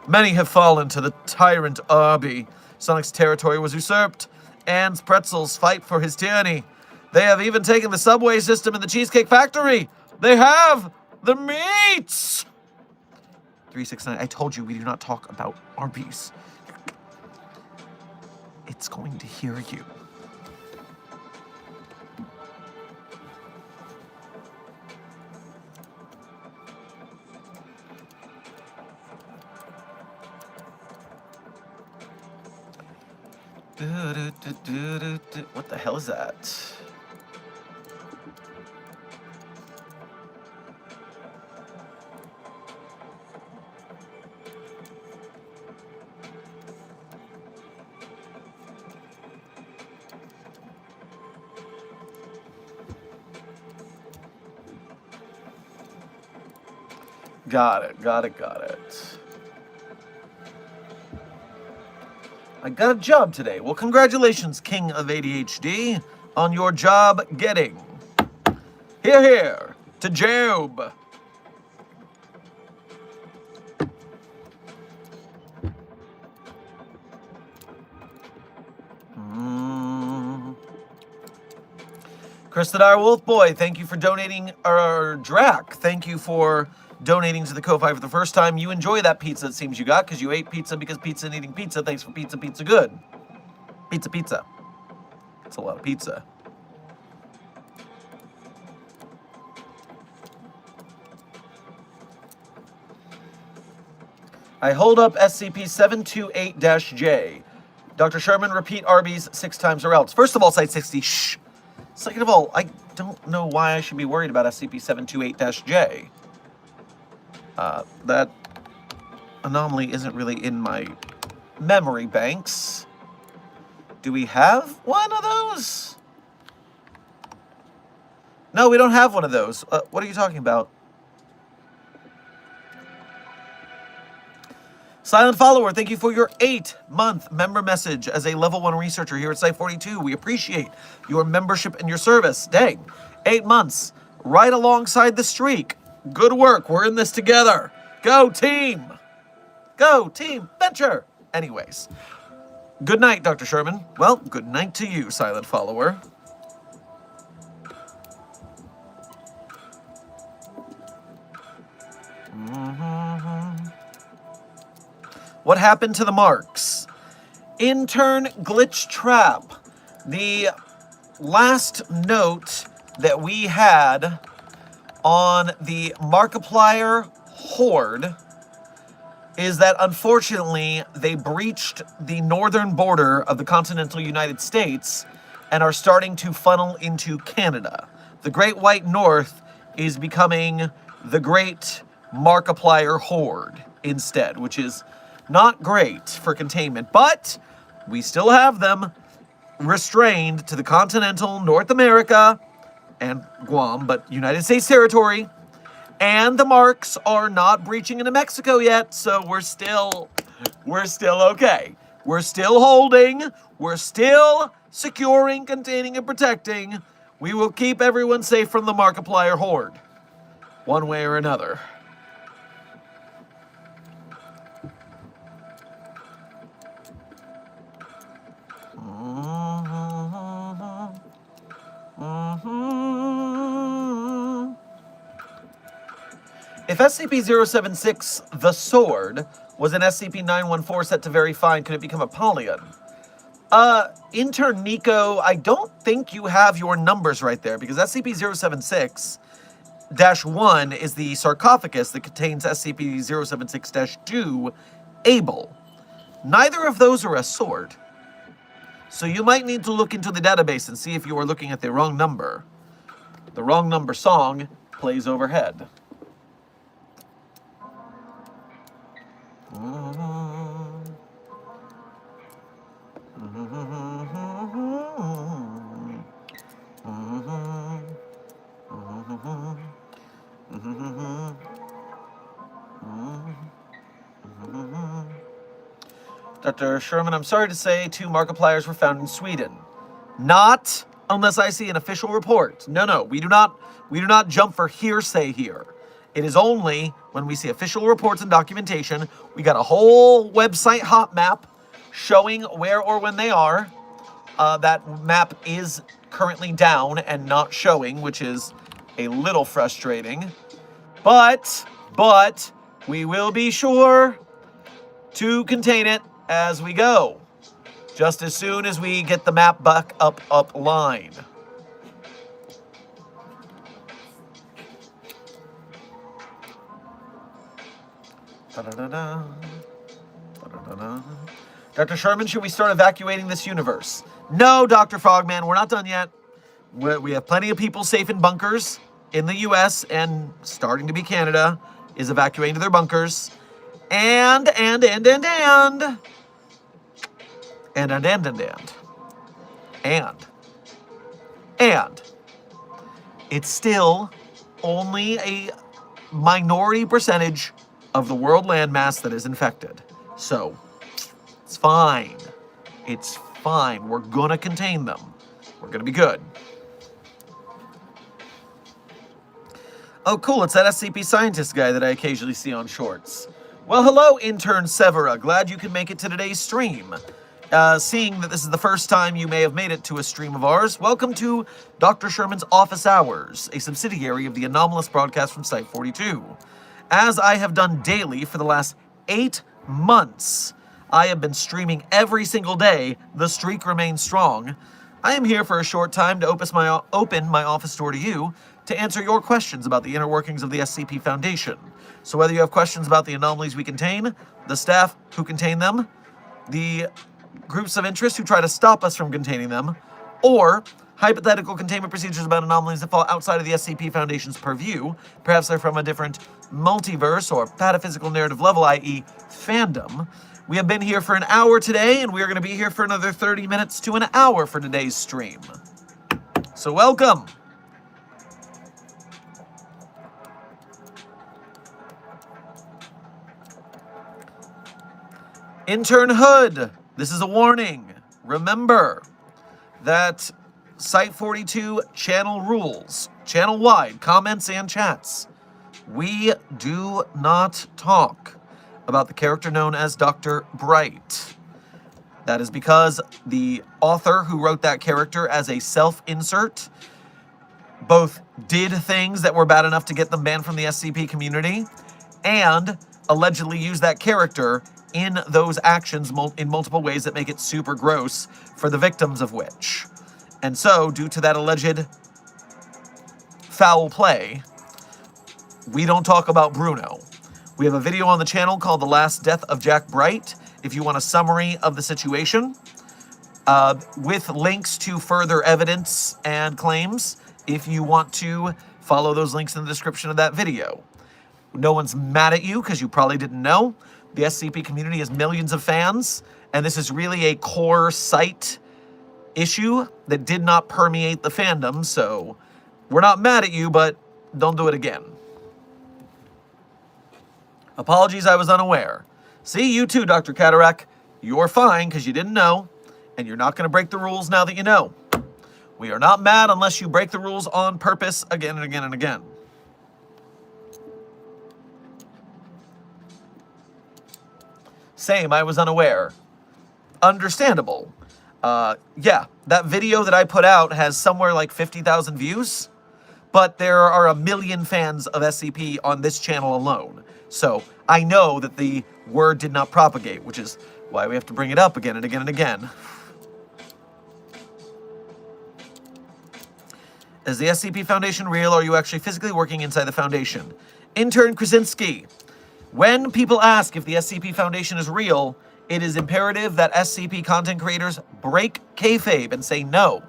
Many have fallen to the tyrant Arby. Sonic's territory was usurped. Anne's pretzels fight for his tyranny. They have even taken the subway system and the Cheesecake Factory. They have the meats! 369, I told you we do not talk about Arby's. It's going to hear you. What the hell is that? Got it. I got a job today. Well, congratulations, King of ADHD, on your job getting. Here, to Job. Christadar Wolfboy, thank you for donating, or Drac, thank you for donating to the Ko-Fi for the first time. You enjoy that pizza, it seems you got, because you ate pizza because pizza and eating pizza. Thanks for pizza, pizza good. Pizza. It's a lot of pizza. I hold up SCP-728-J. Dr. Sherman, repeat Arby's 6 times or else. First of all, Site 60, shh. Second of all, I don't know why I should be worried about SCP-728-J. That anomaly isn't really in my memory banks. Do we have one of those? No, we don't have one of those. What are you talking about? Silent Follower, thank you for your 8-month member message as a level 1 researcher here at Site 42. We appreciate your membership and your service. Dang, 8 months, right alongside the streak. Good work, we're in this together. Go team! Go team, venture! Anyways, good night, Dr. Sherman. Well, good night to you, Silent Follower. What happened to the marks? Intern Glitch Trap. The last note that we had on the Markiplier Horde is that unfortunately they breached the northern border of the continental United States and are starting to funnel into Canada. The Great White North is becoming the Great Markiplier Horde instead, which is not great for containment, but we still have them restrained to the continental North America and Guam, but United States territory, and the marks are not breaching into Mexico yet, so we're still okay. We're still holding, we're still securing, containing, and protecting. We will keep everyone safe from the Markiplier Horde, one way or another. If SCP-076, the Sword, was an SCP-914 set to very fine, could it become a Polyon? Intern Nico, I don't think you have your numbers right there, because SCP-076-1 is the sarcophagus that contains SCP-076-2, Able. Neither of those are a sword. So you might need to look into the database and see if you are looking at the wrong number. The wrong number song plays overhead. Dr. Sherman, I'm sorry to say 2 Markipliers were found in Sweden. Not unless I see an official report. No, we do not jump for hearsay here. It is only when we see official reports and documentation. We got a whole website hot map showing where or when they are. That map is currently down and not showing, which is a little frustrating. But we will be sure to contain it as we go, just as soon as we get the map back up line. Dr. Sherman, should we start evacuating this universe? No, Dr. Frogman, we're not done yet. We have plenty of people safe in bunkers in the US, and starting to be Canada is evacuating to their bunkers. And it's still only a minority percentage of the world landmass that is infected. So it's fine. It's fine. We're gonna contain them. We're gonna be good. Oh, cool. It's that SCP scientist guy that I occasionally see on shorts. Well, hello, intern Severa. Glad you can make it to today's stream. Seeing that this is the first time you may have made it to a stream of ours, welcome to Dr. Sherman's Office Hours, a subsidiary of the anomalous broadcast from Site-42. As I have done daily for the last 8 months, I have been streaming every single day. The streak remains strong. I am here for a short time to open my office door to you to answer your questions about the inner workings of the SCP Foundation. So whether you have questions about the anomalies we contain, the staff who contain them, the groups of interest who try to stop us from containing them, or hypothetical containment procedures about anomalies that fall outside of the SCP Foundation's purview, perhaps they're from a different multiverse or pataphysical narrative level, i.e. fandom, we have been here for an hour today, and we are going to be here for another 30 minutes to an hour for today's stream. So welcome! Intern Hood, this is a warning. Remember that Site-42 channel rules, channel-wide, comments and chats. We do not talk about the character known as Dr. Bright. That is because the author who wrote that character as a self-insert both did things that were bad enough to get them banned from the SCP community and allegedly used that character in those actions in multiple ways that make it super gross for the victims of which. And so, due to that alleged foul play, we don't talk about Bruno. We have a video on the channel called The Last Death of Jack Bright, if you want a summary of the situation, with links to further evidence and claims, if you want to follow those links in the description of that video. No one's mad at you, because you probably didn't know. The SCP community has millions of fans, and this is really a core site issue that did not permeate the fandom, so we're not mad at you, but don't do it again. Apologies, I was unaware. See, you too, Dr. Cataract. You're fine, because you didn't know, and you're not going to break the rules now that you know. We are not mad unless you break the rules on purpose again and again and again. Same, I was unaware. Understandable. Yeah, that video that I put out has somewhere like 50,000 views, but there are a million fans of SCP on this channel alone. So I know that the word did not propagate, which is why we have to bring it up again and again and again. Is the SCP Foundation real, or are you actually physically working inside the Foundation? Intern Krasinski. When people ask if the SCP Foundation is real, it is imperative that SCP content creators break kayfabe and say no.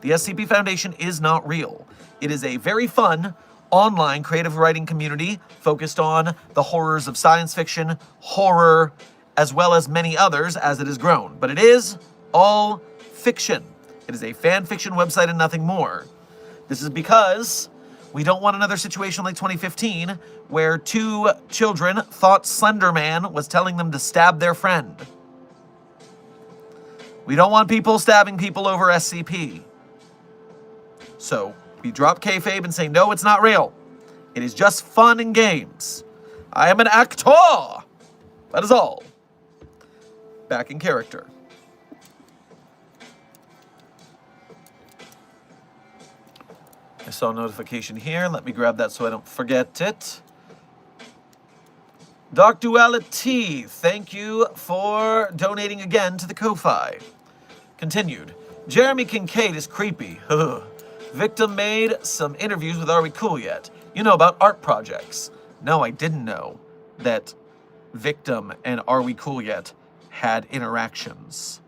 The SCP Foundation is not real. It is a very fun, online creative writing community focused on the horrors of science fiction, horror, as well as many others as it has grown. But it is all fiction. It is a fan fiction website and nothing more. This is because we don't want another situation like 2015 where two children thought Slender Man was telling them to stab their friend. We don't want people stabbing people over SCP. So we drop kayfabe and say, no, it's not real. It is just fun and games. I am an actor. That is all. Back in character. I saw a notification here. Let me grab that so I don't forget it. Dark Duality, thank you for donating again to the Ko-Fi. Continued. Jeremy Kincaid is creepy. Victim made some interviews with Are We Cool Yet? You know about art projects. No, I didn't know that Victim and Are We Cool Yet had interactions.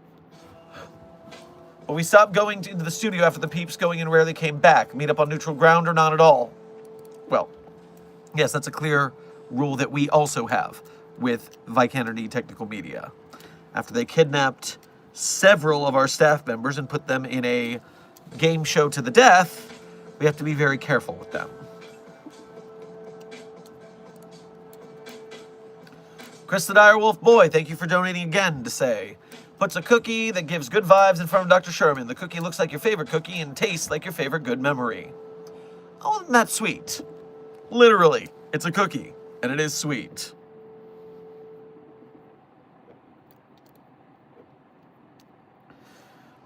But we stopped going into the studio after the peeps going in rarely came back. Meet up on neutral ground or not at all? Well, yes, that's a clear rule that we also have with Vicannity Technical Media. After they kidnapped several of our staff members and put them in a game show to the death, we have to be very careful with them. Chris the Direwolf Boy, thank you for donating again to say, puts a cookie that gives good vibes in front of Dr. Sherman. The cookie looks like your favorite cookie and tastes like your favorite good memory. Oh, isn't that sweet? Literally, it's a cookie, and it is sweet.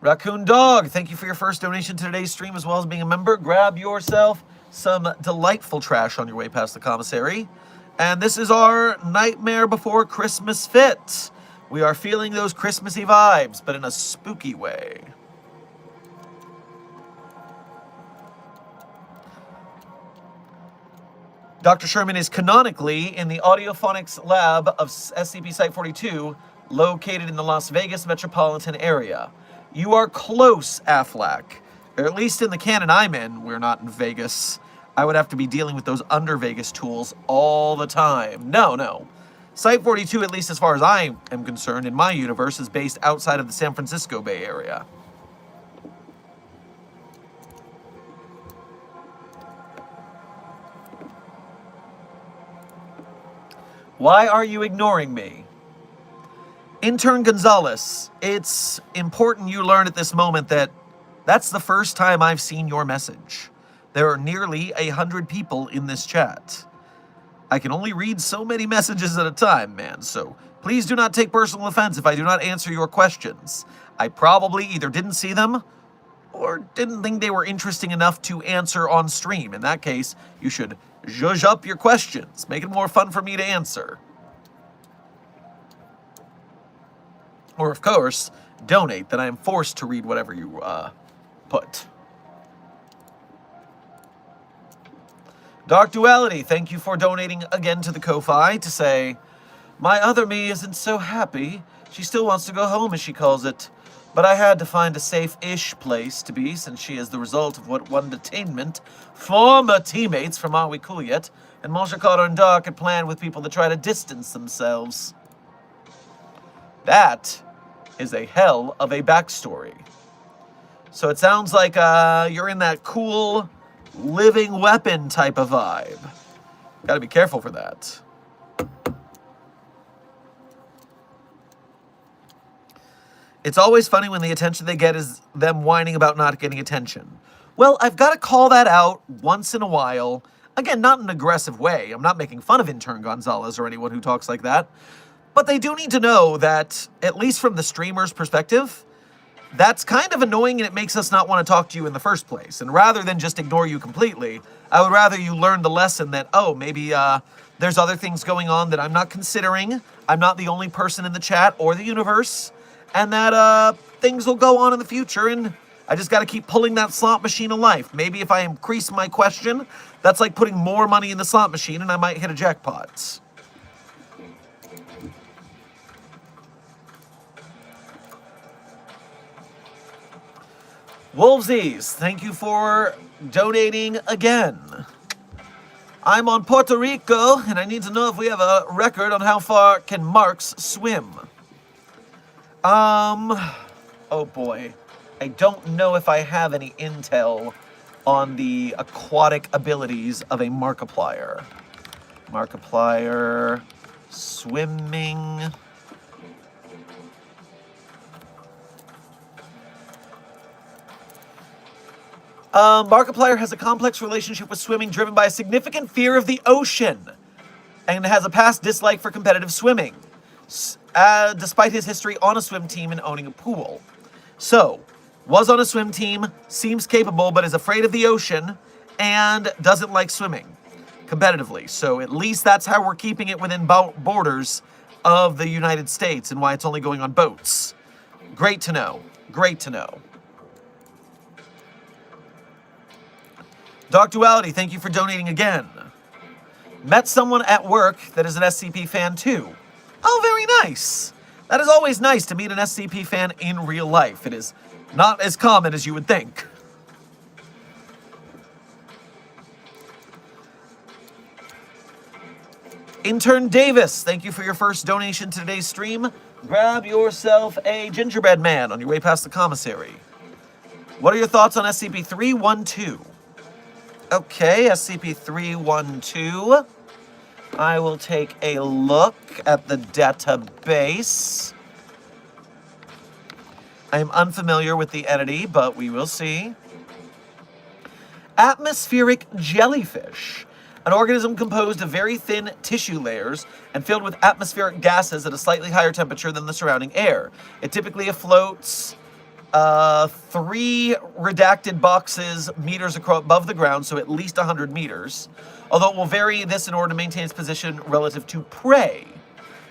Raccoon Dog, thank you for your first donation to today's stream as well as being a member. Grab yourself some delightful trash on your way past the commissary. And this is our Nightmare Before Christmas fit. We are feeling those Christmassy vibes, but in a spooky way. Dr. Sherman is canonically in the Audiophonics Lab of SCP Site-42, located in the Las Vegas metropolitan area. You are close, Aflac. Or at least in the canon I'm in, we're not in Vegas. I would have to be dealing with those under-Vegas tools all the time. No. Site-42, at least as far as I am concerned, in my universe, is based outside of the San Francisco Bay Area. Why are you ignoring me? Intern Gonzalez, it's important you learn at this moment that that's the first time I've seen your message. There are nearly 100 people in this chat. I can only read so many messages at a time, man, so please do not take personal offense if I do not answer your questions. I probably either didn't see them or didn't think they were interesting enough to answer on stream. In that case, you should zhuzh up your questions. Make it more fun for me to answer. Or, of course, donate, that I am forced to read whatever you put. Dark Duality, thank you for donating again to the Ko-Fi to say, my other me isn't so happy. She still wants to go home, as she calls it. But I had to find a safe-ish place to be, since she is the result of what one detainment former teammates from Are We Cool Yet and Moshe Carter and Dark had planned with people to try to distance themselves. That is a hell of a backstory. So it sounds like you're in that cool living weapon type of vibe. Gotta be careful for that. It's always funny when the attention they get is them whining about not getting attention. Well, I've got to call that out once in a while. Again, not in an aggressive way. I'm not making fun of Intern Gonzalez or anyone who talks like that. But they do need to know that, at least from the streamer's perspective, that's kind of annoying and it makes us not want to talk to you in the first place. And rather than just ignore you completely, I would rather you learn the lesson that, oh, maybe there's other things going on that I'm not considering. I'm not the only person in the chat or the universe. And that things will go on in the future and I just got to keep pulling that slot machine of life. Maybe if I increase my question, that's like putting more money in the slot machine and I might hit a jackpot. Wolvesies, thank you for donating again. I'm on Puerto Rico, and I need to know if we have a record on how far can Marks swim. Oh boy. I don't know if I have any intel on the aquatic abilities of a Markiplier. Markiplier, swimming. Markiplier has a complex relationship with swimming driven by a significant fear of the ocean and has a past dislike for competitive swimming, despite his history on a swim team and owning a pool. So, was on a swim team, seems capable, but is afraid of the ocean and doesn't like swimming competitively. So at least that's how we're keeping it within borders of the United States and why it's only going on boats. Great to know. Great to know. Dark Duality, thank you for donating again. Met someone at work that is an SCP fan too. Oh, very nice. That is always nice to meet an SCP fan in real life. It is not as common as you would think. Intern Davis, thank you for your first donation to today's stream. Grab yourself a gingerbread man on your way past the commissary. What are your thoughts on SCP-312? Okay, SCP-312. I will take a look at the database. I am unfamiliar with the entity, but we will see. Atmospheric jellyfish. An organism composed of very thin tissue layers and filled with atmospheric gases at a slightly higher temperature than the surrounding air. It typically afloats 3 redacted boxes meters above the ground, so at least 100 meters. Although it will vary this in order to maintain its position relative to prey.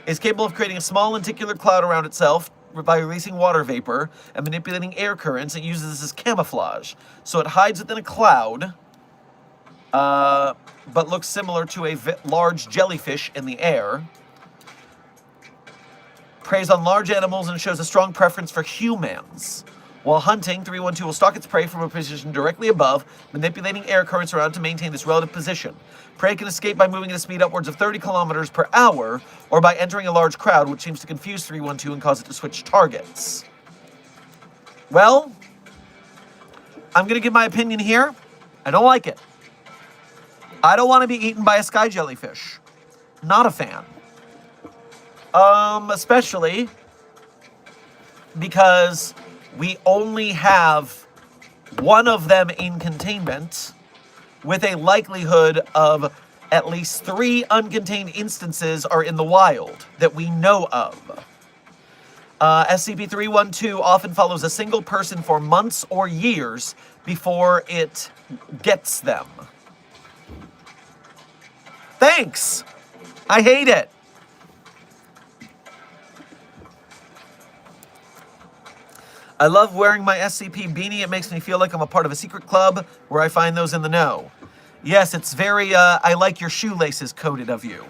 It is capable of creating a small lenticular cloud around itself by releasing water vapor and manipulating air currents. It uses this as camouflage. So it hides within a cloud, but looks similar to a large jellyfish in the air. Preys on large animals and shows a strong preference for humans. While hunting, 312 will stalk its prey from a position directly above, manipulating air currents around to maintain this relative position. Prey can escape by moving at a speed upwards of 30 kilometers per hour, or by entering a large crowd, which seems to confuse 312 and cause it to switch targets. Well, I'm going to give my opinion here. I don't like it. I don't want to be eaten by a sky jellyfish. Not a fan. Especially because we only have one of them in containment with a likelihood of at least 3 uncontained instances are in the wild that we know of. SCP-312 often follows a single person for months or years before it gets them. Thanks! I hate it! I love wearing my SCP beanie. It makes me feel like I'm a part of a secret club where I find those in the know. Yes, it's very, I like your shoelaces coded of you.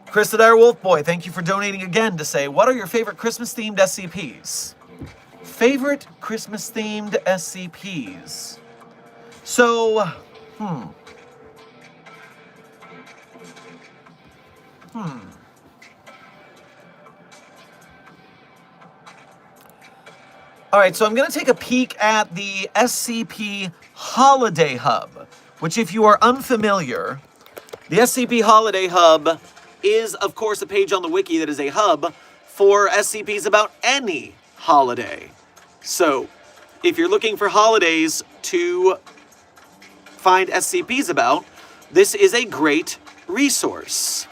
Chris the Dire Wolf Boy, thank you for donating again to say, what are your favorite Christmas-themed SCPs? Favorite Christmas-themed SCPs? So, All right, so I'm going to take a peek at the SCP Holiday Hub, which if you are unfamiliar, the SCP Holiday Hub is, of course, a page on the wiki that is a hub for SCPs about any holiday. So, if you're looking for holidays to find SCPs about, this is a great resource.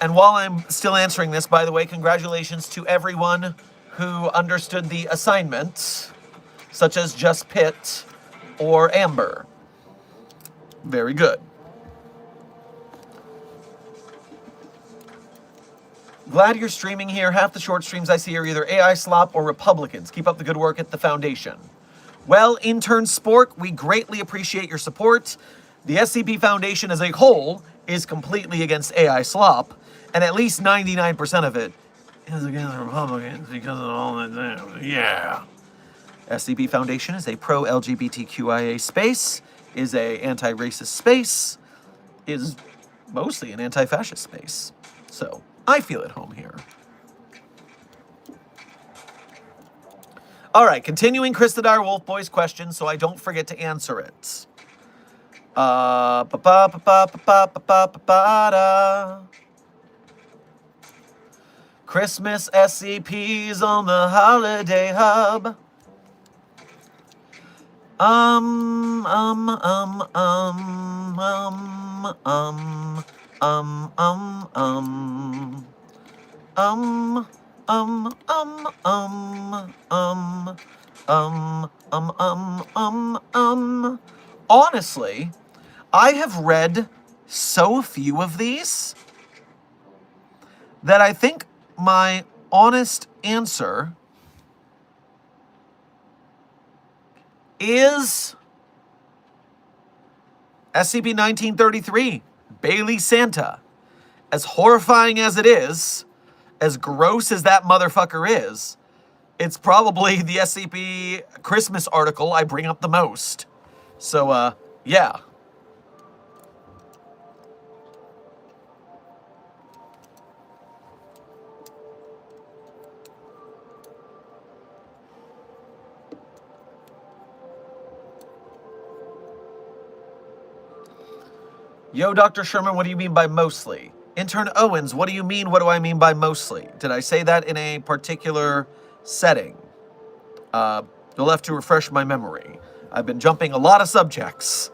And while I'm still answering this, by the way, congratulations to everyone who understood the assignment, such as Just Pitt or Amber. Very good. Glad you're streaming here. Half the short streams I see are either AI slop or Republicans. Keep up the good work at the foundation. Well, intern Spork, we greatly appreciate your support. The SCP Foundation as a whole is completely against AI slop, and at least 99% of it is against Republicans because of all that. Yeah. SCP Foundation is a pro-LGBTQIA space, is a anti-racist space, is mostly an anti-fascist space. So, I feel at home here. All right, continuing Chris the Dire Wolf Boy's question so I don't forget to answer it. Christmas SCPs on the Holiday Hub. Um, um, um, um, um, um, um, um, um, um, um, um, Honestly, I have read so few of these that I think my honest answer is SCP-1933, Bailey Santa. As horrifying as it is, as gross as that motherfucker is, it's probably the SCP Christmas article I bring up the most. So, yeah. Yo, Dr. Sherman, what do you mean by mostly? Intern Owens, what do you mean? What do I mean by mostly? Did I say that in a particular setting? You'll have to refresh my memory. I've been jumping a lot of subjects.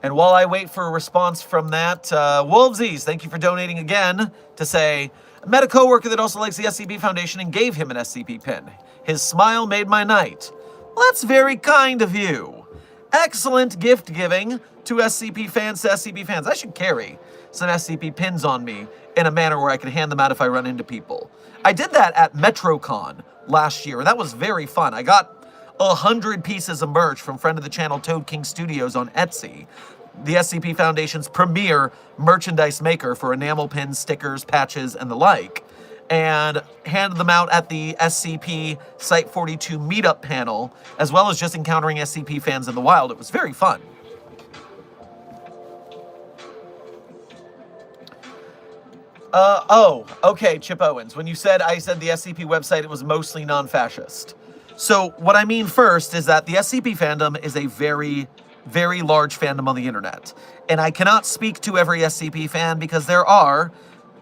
And while I wait for a response from that, Wolvesies, thank you for donating again to say, I met a coworker that also likes the SCP Foundation and gave him an SCP pin. His smile made my night. Well, that's very kind of you. Excellent gift giving to SCP fans. I should carry some SCP pins on me in a manner where I can hand them out if I run into people. I did that at MetroCon last year, and that was very fun. I got 100 pieces of merch from friend of the channel Toad King Studios on Etsy, the SCP Foundation's premier merchandise maker for enamel pins, stickers, patches, and the like, and handed them out at the SCP Site 42 meetup panel, as well as just encountering SCP fans in the wild. It was very fun. Okay, Chip Owens. When you said I said the SCP website, it was mostly non-fascist. So what I mean first is that the SCP fandom is a very, very large fandom on the internet. And I cannot speak to every SCP fan because there are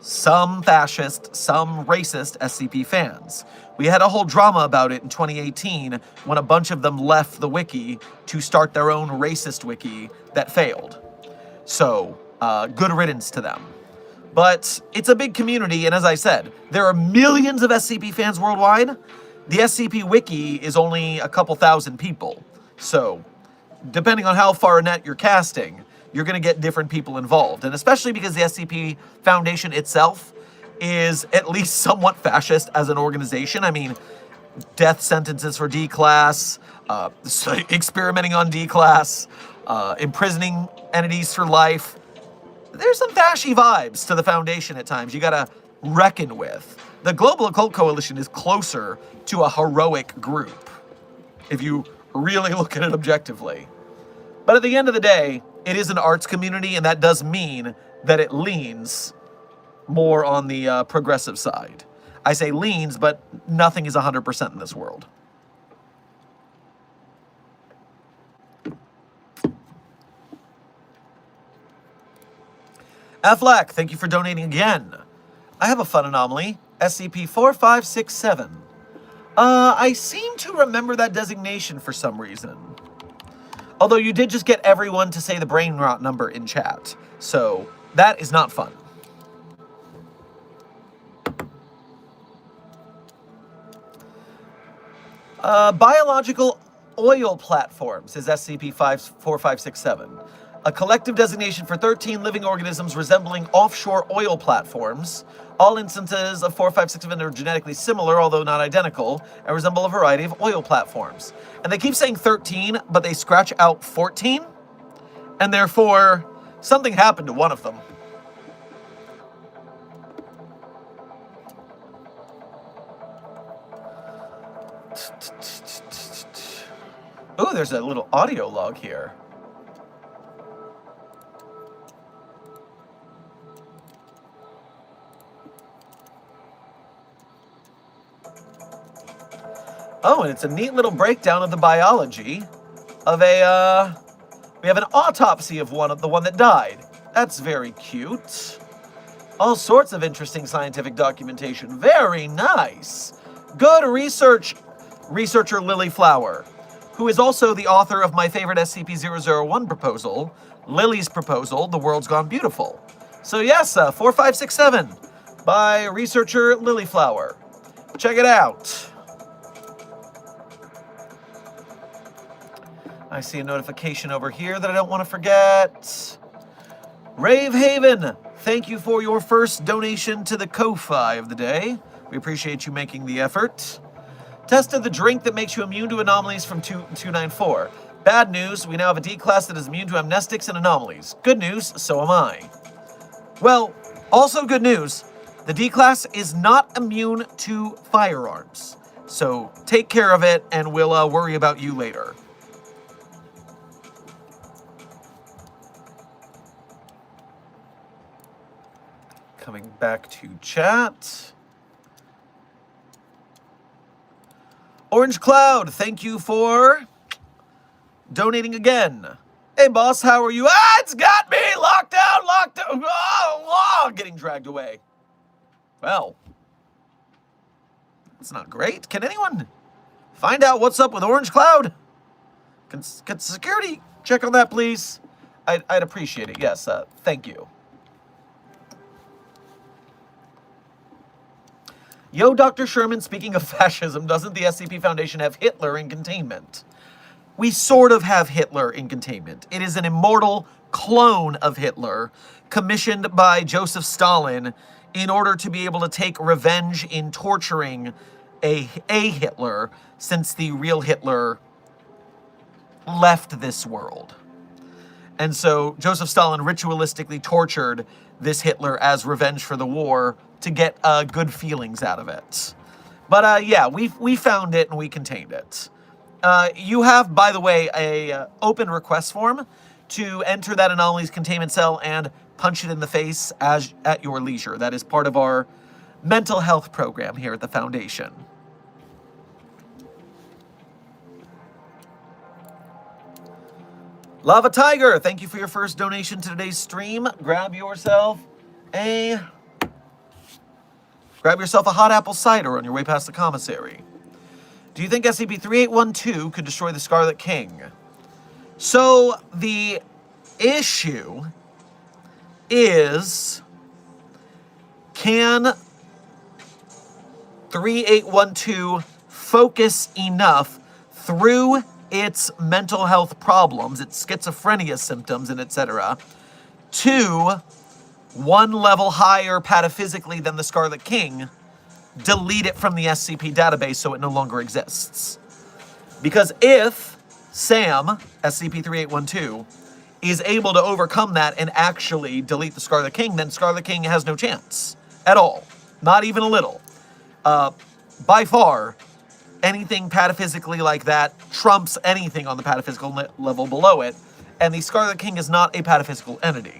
some fascist, some racist SCP fans. We had a whole drama about it in 2018 when a bunch of them left the wiki to start their own racist wiki that failed. So, good riddance to them. But it's a big community, and as I said, there are millions of SCP fans worldwide. The SCP Wiki is only a couple thousand people. So, depending on how far a net you're casting, you're going to get different people involved. And especially because the SCP Foundation itself is at least somewhat fascist as an organization. I mean, death sentences for D-Class, experimenting on D-Class, imprisoning entities for life. There's some fashy vibes to the Foundation at times you gotta reckon with. The Global Occult Coalition is closer to a heroic group, if you really look at it objectively. But at the end of the day, it is an arts community, and that does mean that it leans more on the progressive side. I say leans, but nothing is 100% in this world. Affleck, thank you for donating again. I have a fun anomaly. SCP-4567. I seem to remember that designation for some reason. Although you did just get everyone to say the brain rot number in chat. So, that is not fun. Biological oil platforms is SCP-4567, a collective designation for 13 living organisms resembling offshore oil platforms. All instances of 4567 are genetically similar, although not identical, and resemble a variety of oil platforms. And they keep saying 13, but they scratch out 14, and therefore something happened to one of them. Oh, there's a little audio log here. Oh, and it's a neat little breakdown of the biology of a, we have an autopsy of the one that died. That's very cute. All sorts of interesting scientific documentation. Very nice. Good research, researcher Lily Flower, who is also the author of my favorite SCP-001 proposal, Lily's proposal, The World's Gone Beautiful. So yes, 4567 by researcher Lily Flower. Check it out. I see a notification over here that I don't want to forget. Rave Haven, thank you for your first donation to the Ko-Fi of the day. We appreciate you making the effort. Tested the drink that makes you immune to anomalies from 294. Bad news, we now have a D class that is immune to amnestics and anomalies. Good news, so am I. Well, also good news, the D class is not immune to firearms. So take care of it and we'll worry about you later. Coming back to chat. Orange Cloud, thank you for donating again. Hey boss, how are you? Ah, it's got me! Locked down! Oh, getting dragged away. Well, it's not great. Can anyone find out what's up with Orange Cloud? Can security check on that, please? I'd appreciate it. Yes, thank you. Yo, Dr. Sherman, speaking of fascism, doesn't the SCP Foundation have Hitler in containment? We sort of have Hitler in containment. It is an immortal clone of Hitler, commissioned by Joseph Stalin in order to be able to take revenge in torturing a Hitler, since the real Hitler left this world. And so Joseph Stalin ritualistically tortured this Hitler as revenge for the war to get good feelings out of it. But yeah, we found it and we contained it. You have, by the way, a open request form to enter that anomalies containment cell and punch it in the face at your leisure. That is part of our mental health program here at the Foundation. Lava Tiger, thank you for your first donation to today's stream. Grab yourself a hot apple cider on your way past the commissary. Do you think SCP-3812 could destroy the Scarlet King? So the issue is, can 3812 focus enough through its mental health problems, its schizophrenia symptoms, and etc., to one level higher pataphysically than the Scarlet King, delete it from the SCP database so it no longer exists? Because if Sam, SCP-3812, is able to overcome that and actually delete the Scarlet King, then Scarlet King has no chance at all. Not even a little. By far, anything pataphysically like that trumps anything on the pataphysical level below it, and the Scarlet King is not a pataphysical entity.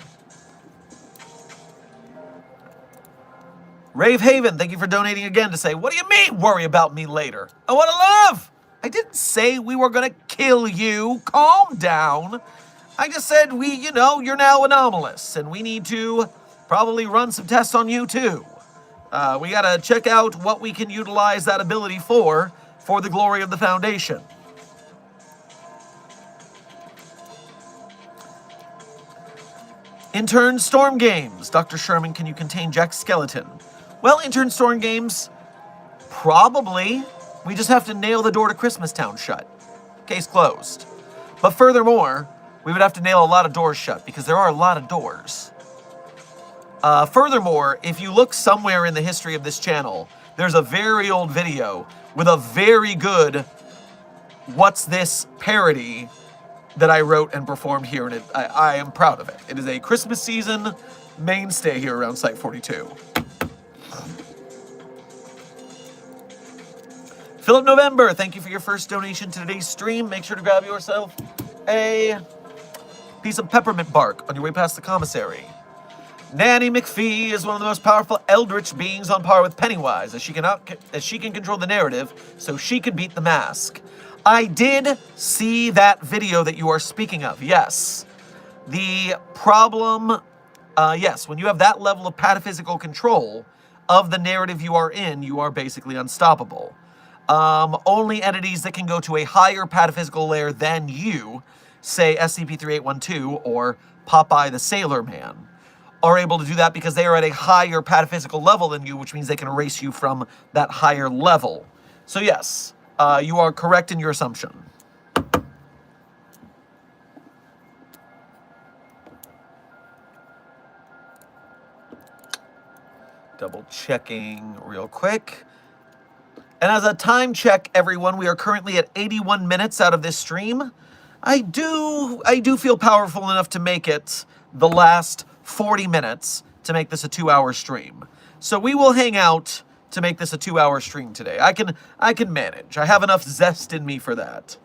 Rave Haven, thank you for donating again to say, what do you mean, worry about me later? I want to live! I didn't say we were going to kill you. Calm down. I just said you're now anomalous, and we need to probably run some tests on you too. We got to check out what we can utilize that ability for the glory of the Foundation. Intern Storm Games. Dr. Sherman, can you contain Jack's skeleton? Well, Intern Storm Games, probably. We just have to nail the door to Christmastown shut. Case closed. But furthermore, we would have to nail a lot of doors shut because there are a lot of doors. Furthermore, if you look somewhere in the history of this channel, there's a very old video with a very good What's This parody that I wrote and performed here, and I am proud of it. It is a Christmas season mainstay here around Site 42. Philip November, thank you for your first donation to today's stream. Make sure to grab yourself a piece of peppermint bark on your way past the commissary. Nanny McPhee is one of the most powerful eldritch beings on par with Pennywise, as she can control the narrative, so she could beat the mask. I did see that video that you are speaking of, yes. The problem, yes, when you have that level of pataphysical control of the narrative you are in, you are basically unstoppable. Only entities that can go to a higher pataphysical layer than you, say SCP-3812 or Popeye the Sailor Man, are able to do that because they are at a higher pataphysical level than you, which means they can erase you from that higher level. So yes, you are correct in your assumption. Double checking real quick. And as a time check, everyone, we are currently at 81 minutes out of this stream. I do feel powerful enough to make it the last 40 minutes to make this a 2-hour stream. So we will hang out to make this a 2-hour stream today. I can manage. I have enough zest in me for that.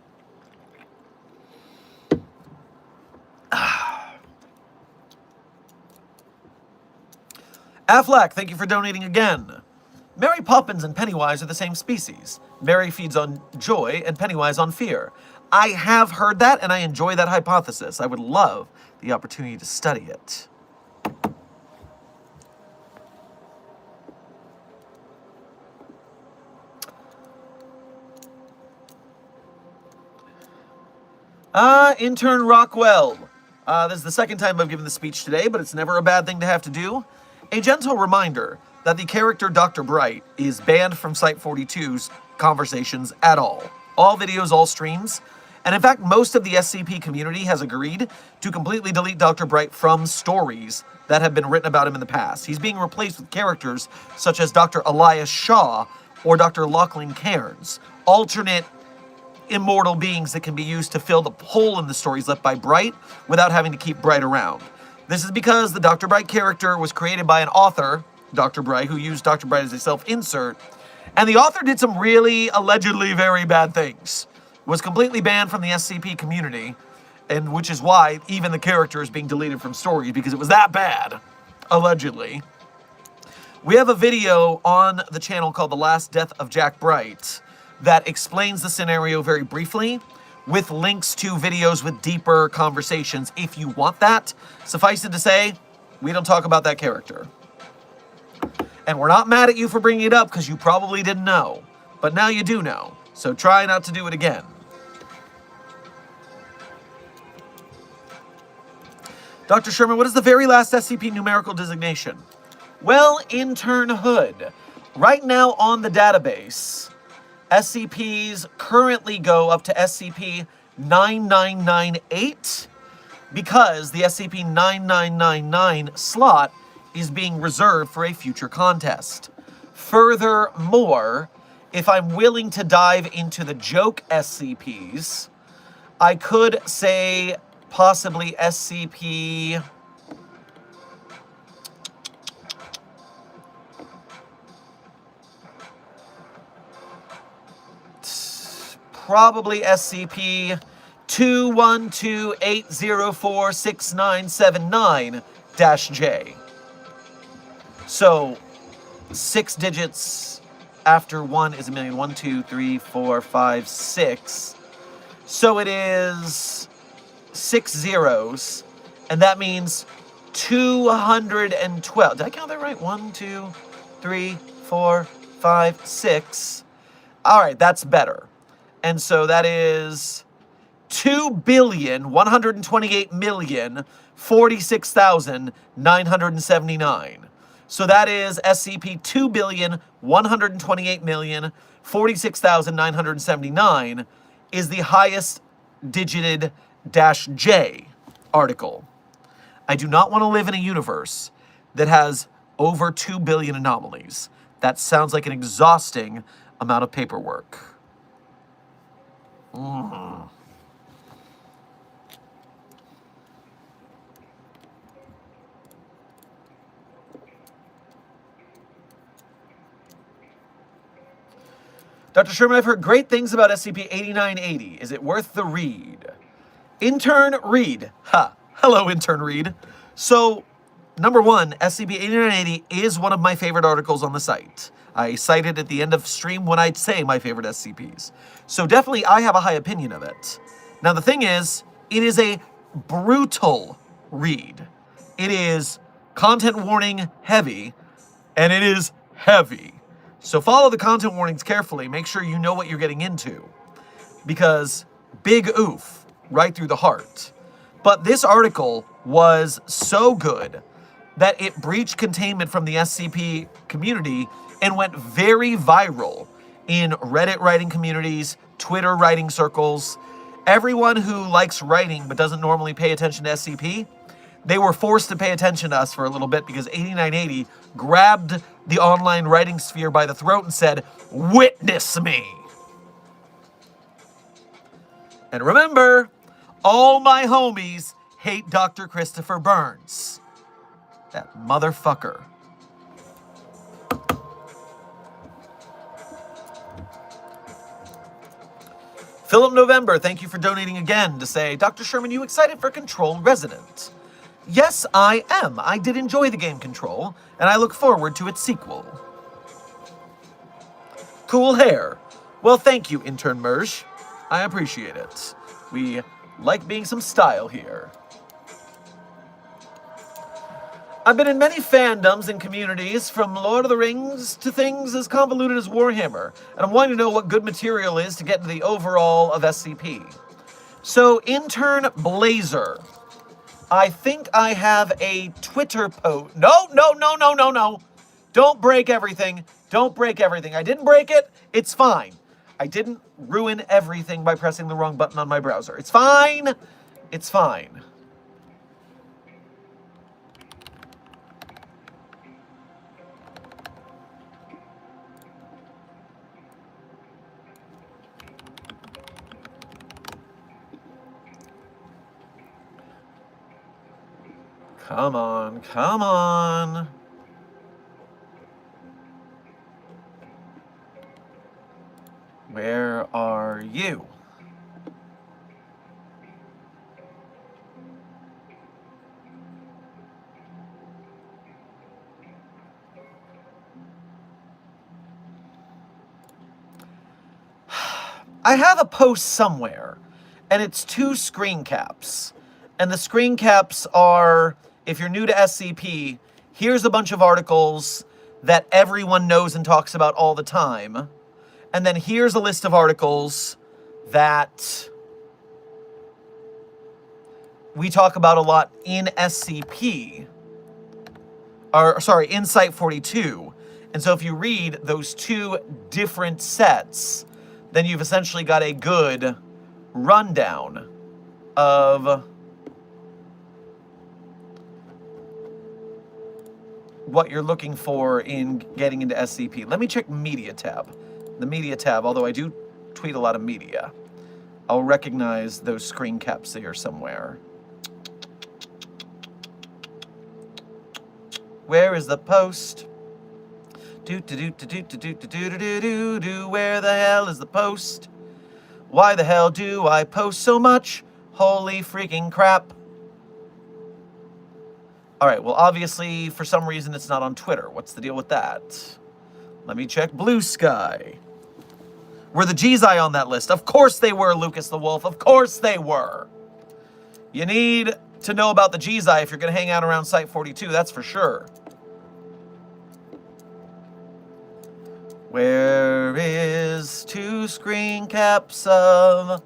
Affleck, thank you for donating again. Mary Poppins and Pennywise are the same species. Mary feeds on joy and Pennywise on fear. I have heard that, and I enjoy that hypothesis. I would love the opportunity to study it. Intern Rockwell. This is the second time I've given the speech today, but it's never a bad thing to have to do. A gentle reminder that the character Dr. Bright is banned from Site 42's conversations at all. All videos, all streams. And in fact, most of the SCP community has agreed to completely delete Dr. Bright from stories that have been written about him in the past. He's being replaced with characters such as Dr. Elias Shaw or Dr. Lachlan Cairns, alternate immortal beings that can be used to fill the hole in the stories left by Bright without having to keep Bright around. This is because the Dr. Bright character was created by an author, Dr. Bright, who used Dr. Bright as a self-insert, and the author did some really allegedly very bad things. Was completely banned from the SCP community, and which is why even the character is being deleted from stories, because it was that bad, allegedly. We have a video on the channel called The Last Death of Jack Bright that explains the scenario very briefly, with links to videos with deeper conversations if you want that. Suffice it to say, we don't talk about that character. And we're not mad at you for bringing it up, because you probably didn't know. But now you do know, so try not to do it again. Dr. Sherman, what is the very last SCP numerical designation? Well, Intern Hood. Right now on the database, SCPs currently go up to SCP-9998 because the SCP-9999 slot is being reserved for a future contest. Furthermore, if I'm willing to dive into the joke SCPs, I could say possibly SCP... probably SCP-212-804-6979-J. So, 6 digits after 1 is a million. 1, 2, 3, 4, 5, 6. So it is 6 zeros, and that means 212. Did I count that right? 1, 2, 3, 4, 5, 6. All right, that's better. And so that is 2,128,046,979. So that is SCP 2,128,046,979. 46,979 is the highest digited -J article. I do not want to live in a universe that has over 2 billion anomalies. That sounds like an exhausting amount of paperwork. Dr. Sherman, I've heard great things about SCP-8980. Is it worth the read? Intern Reed. Ha. Hello, Intern Reed. So, number one, SCP-8980 is one of my favorite articles on the site. I cite it at the end of stream when I say my favorite SCPs. So definitely I have a high opinion of it. Now the thing is, it is a brutal read. It is content warning heavy, and it is heavy. So follow the content warnings carefully. Make sure you know what you're getting into. Because big oof, right through the heart. But this article was so good that it breached containment from the SCP community and went very viral in Reddit writing communities, Twitter writing circles. Everyone who likes writing but doesn't normally pay attention to SCP, they were forced to pay attention to us for a little bit because 8980 grabbed the online writing sphere by the throat and said, "Witness me." And remember, all my homies hate Dr. Christopher Burns. That motherfucker. Philip November, thank you for donating again to say, Dr. Sherman, you excited for Control Resident? Yes, I am. I did enjoy the game Control, and I look forward to its sequel. Cool hair. Well, thank you, Intern Merge. I appreciate it. We like being some style here. I've been in many fandoms and communities, from Lord of the Rings to things as convoluted as Warhammer, and I'm wanting to know what good material is to get into the overall of SCP. So, Intern Blazer, I think I have a Twitter post. No. Don't break everything. Don't break everything. I didn't break it. It's fine. I didn't ruin everything by pressing the wrong button on my browser. It's fine. It's fine. Come on, come on. Where are you? I have a post somewhere, and it's 2 screen caps. And the screen caps are, if you're new to SCP, here's a bunch of articles that everyone knows and talks about all the time. And then here's a list of articles that we talk about a lot in SCP. Or, sorry, in Site 42. And so if you read those 2 different sets, then you've essentially got a good rundown of what you're looking for in getting into SCP. Let me check Media tab. The Media tab, although I do tweet a lot of media, I'll recognize those screen caps here somewhere. Where is the post? Where the hell is the post? Why the hell do I post so much? Holy freaking crap. Alright, well obviously for some reason it's not on Twitter. What's the deal with that? Let me check Blue Sky. Were the G'I on that list? Of course they were, Lucas the Wolf. Of course they were. You need to know about the G'I if you're going to hang out around Site 42, that's for sure. Where is 2 screen caps of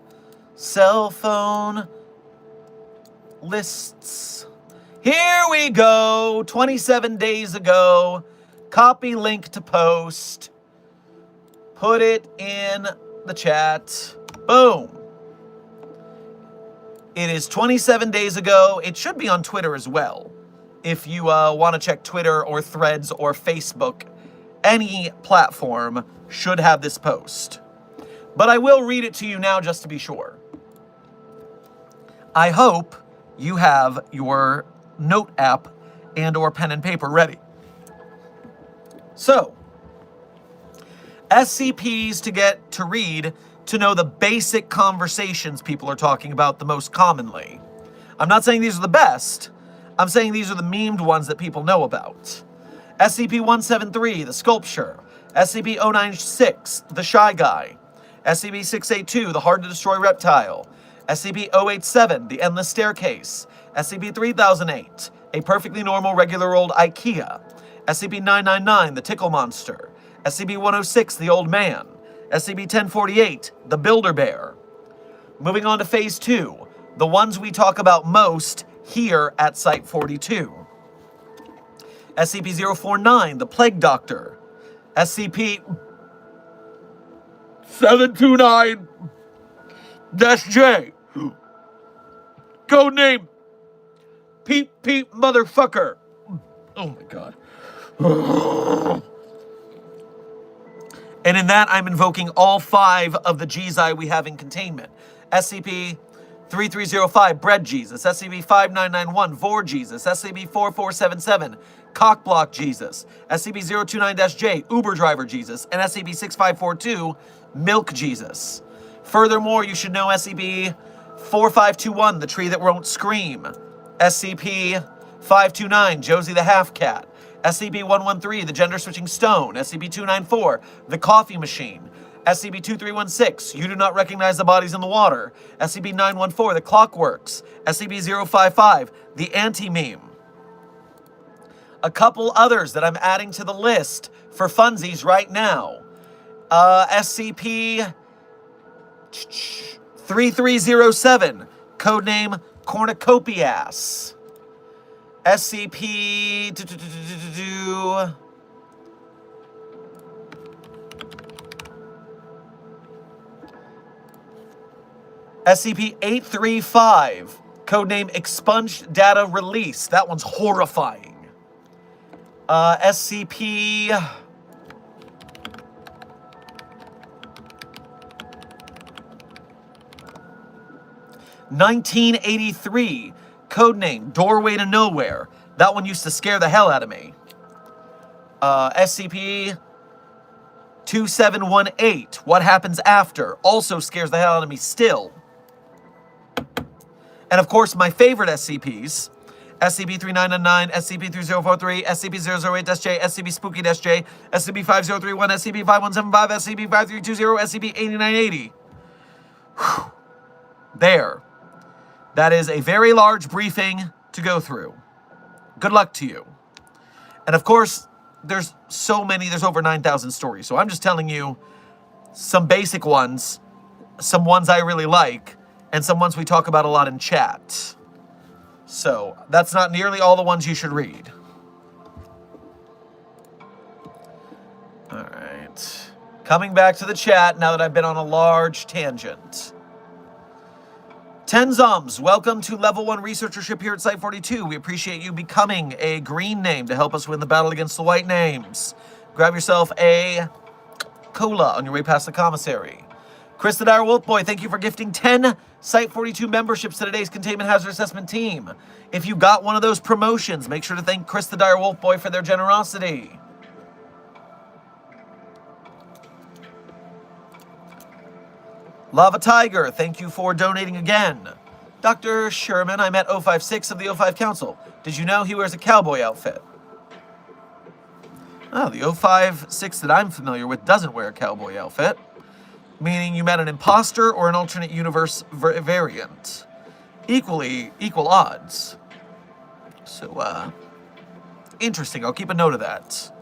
cell phone lists? Here we go. 27 days ago. Copy link to post. Put it in the chat. Boom. It is 27 days ago. It should be on Twitter as well. If you want to check Twitter or Threads or Facebook, any platform should have this post. But I will read it to you now just to be sure. I hope you have your note app and or pen and paper ready. So, SCPs to get to read to know the basic conversations people are talking about the most commonly. I'm not saying these are the best. I'm saying these are the memed ones that people know about. SCP-173, the Sculpture. SCP-096, the Shy Guy. SCP-682, the Hard-to-Destroy Reptile. SCP-087, the Endless Staircase. SCP-3008, a perfectly normal, regular old IKEA. SCP-999, the Tickle Monster. SCP-106, the Old Man. SCP-1048, the Builder Bear. Moving on to Phase 2, the ones we talk about most here at Site-42. SCP-049, the Plague Doctor. SCP-729-J. Codename Peep Peep Motherfucker. Oh my god. And in that, I'm invoking all 5 of the Gzi we have in containment. SCP-3305, Bread Jesus. SCP-5991, Vor Jesus. SCP-4477, Cockblock Jesus. SCP-029-J, Uber Driver Jesus. And SCP-6542, Milk Jesus. Furthermore, you should know SCP-4521, the Tree That Won't Scream. SCP-529, Josie the Half-Cat. SCP-113, the Gender-Switching Stone. SCP-294, the Coffee Machine. SCP-2316, you do not recognize the bodies in the water. SCP-914, the Clockworks. SCP-055, the Anti-Meme. A couple others that I'm adding to the list for funsies right now. SCP-3307, codename Cornucopias. SCP... SCP-835, codename Expunged Data Release. That one's horrifying. SCP... 1983, codename Doorway to Nowhere. That one used to scare the hell out of me. SCP-2718, What Happens After, also scares the hell out of me still. And of course, my favorite SCPs, SCP-3999, SCP-3043, SCP-008-J, SCP-Spooky-J, SCP-5031, SCP-5175, SCP-5320, SCP-8980. There. That is a very large briefing to go through. Good luck to you. And of course, there's so many, there's over 9,000 stories. So I'm just telling you some basic ones, some ones I really like, and some ones we talk about a lot in chat. So that's not nearly all the ones you should read. All right. Coming back to the chat now that I've been on a large tangent. Tenzums, welcome to Level 1 Researchership here at Site-42. We appreciate you becoming a green name to help us win the battle against the white names. Grab yourself a cola on your way past the commissary. Chris the Dire Wolfboy, thank you for gifting 10 Site-42 memberships to today's Containment Hazard Assessment team. If you got one of those promotions, make sure to thank Chris the Dire Wolfboy for their generosity. Lava Tiger, thank you for donating again. Dr. Sherman, I met 056 of the 05 Council. Did you know he wears a cowboy outfit? Oh, the 056 that I'm familiar with doesn't wear a cowboy outfit. Meaning you met an imposter or an alternate universe variant. Equal odds. So, interesting. I'll keep a note of that.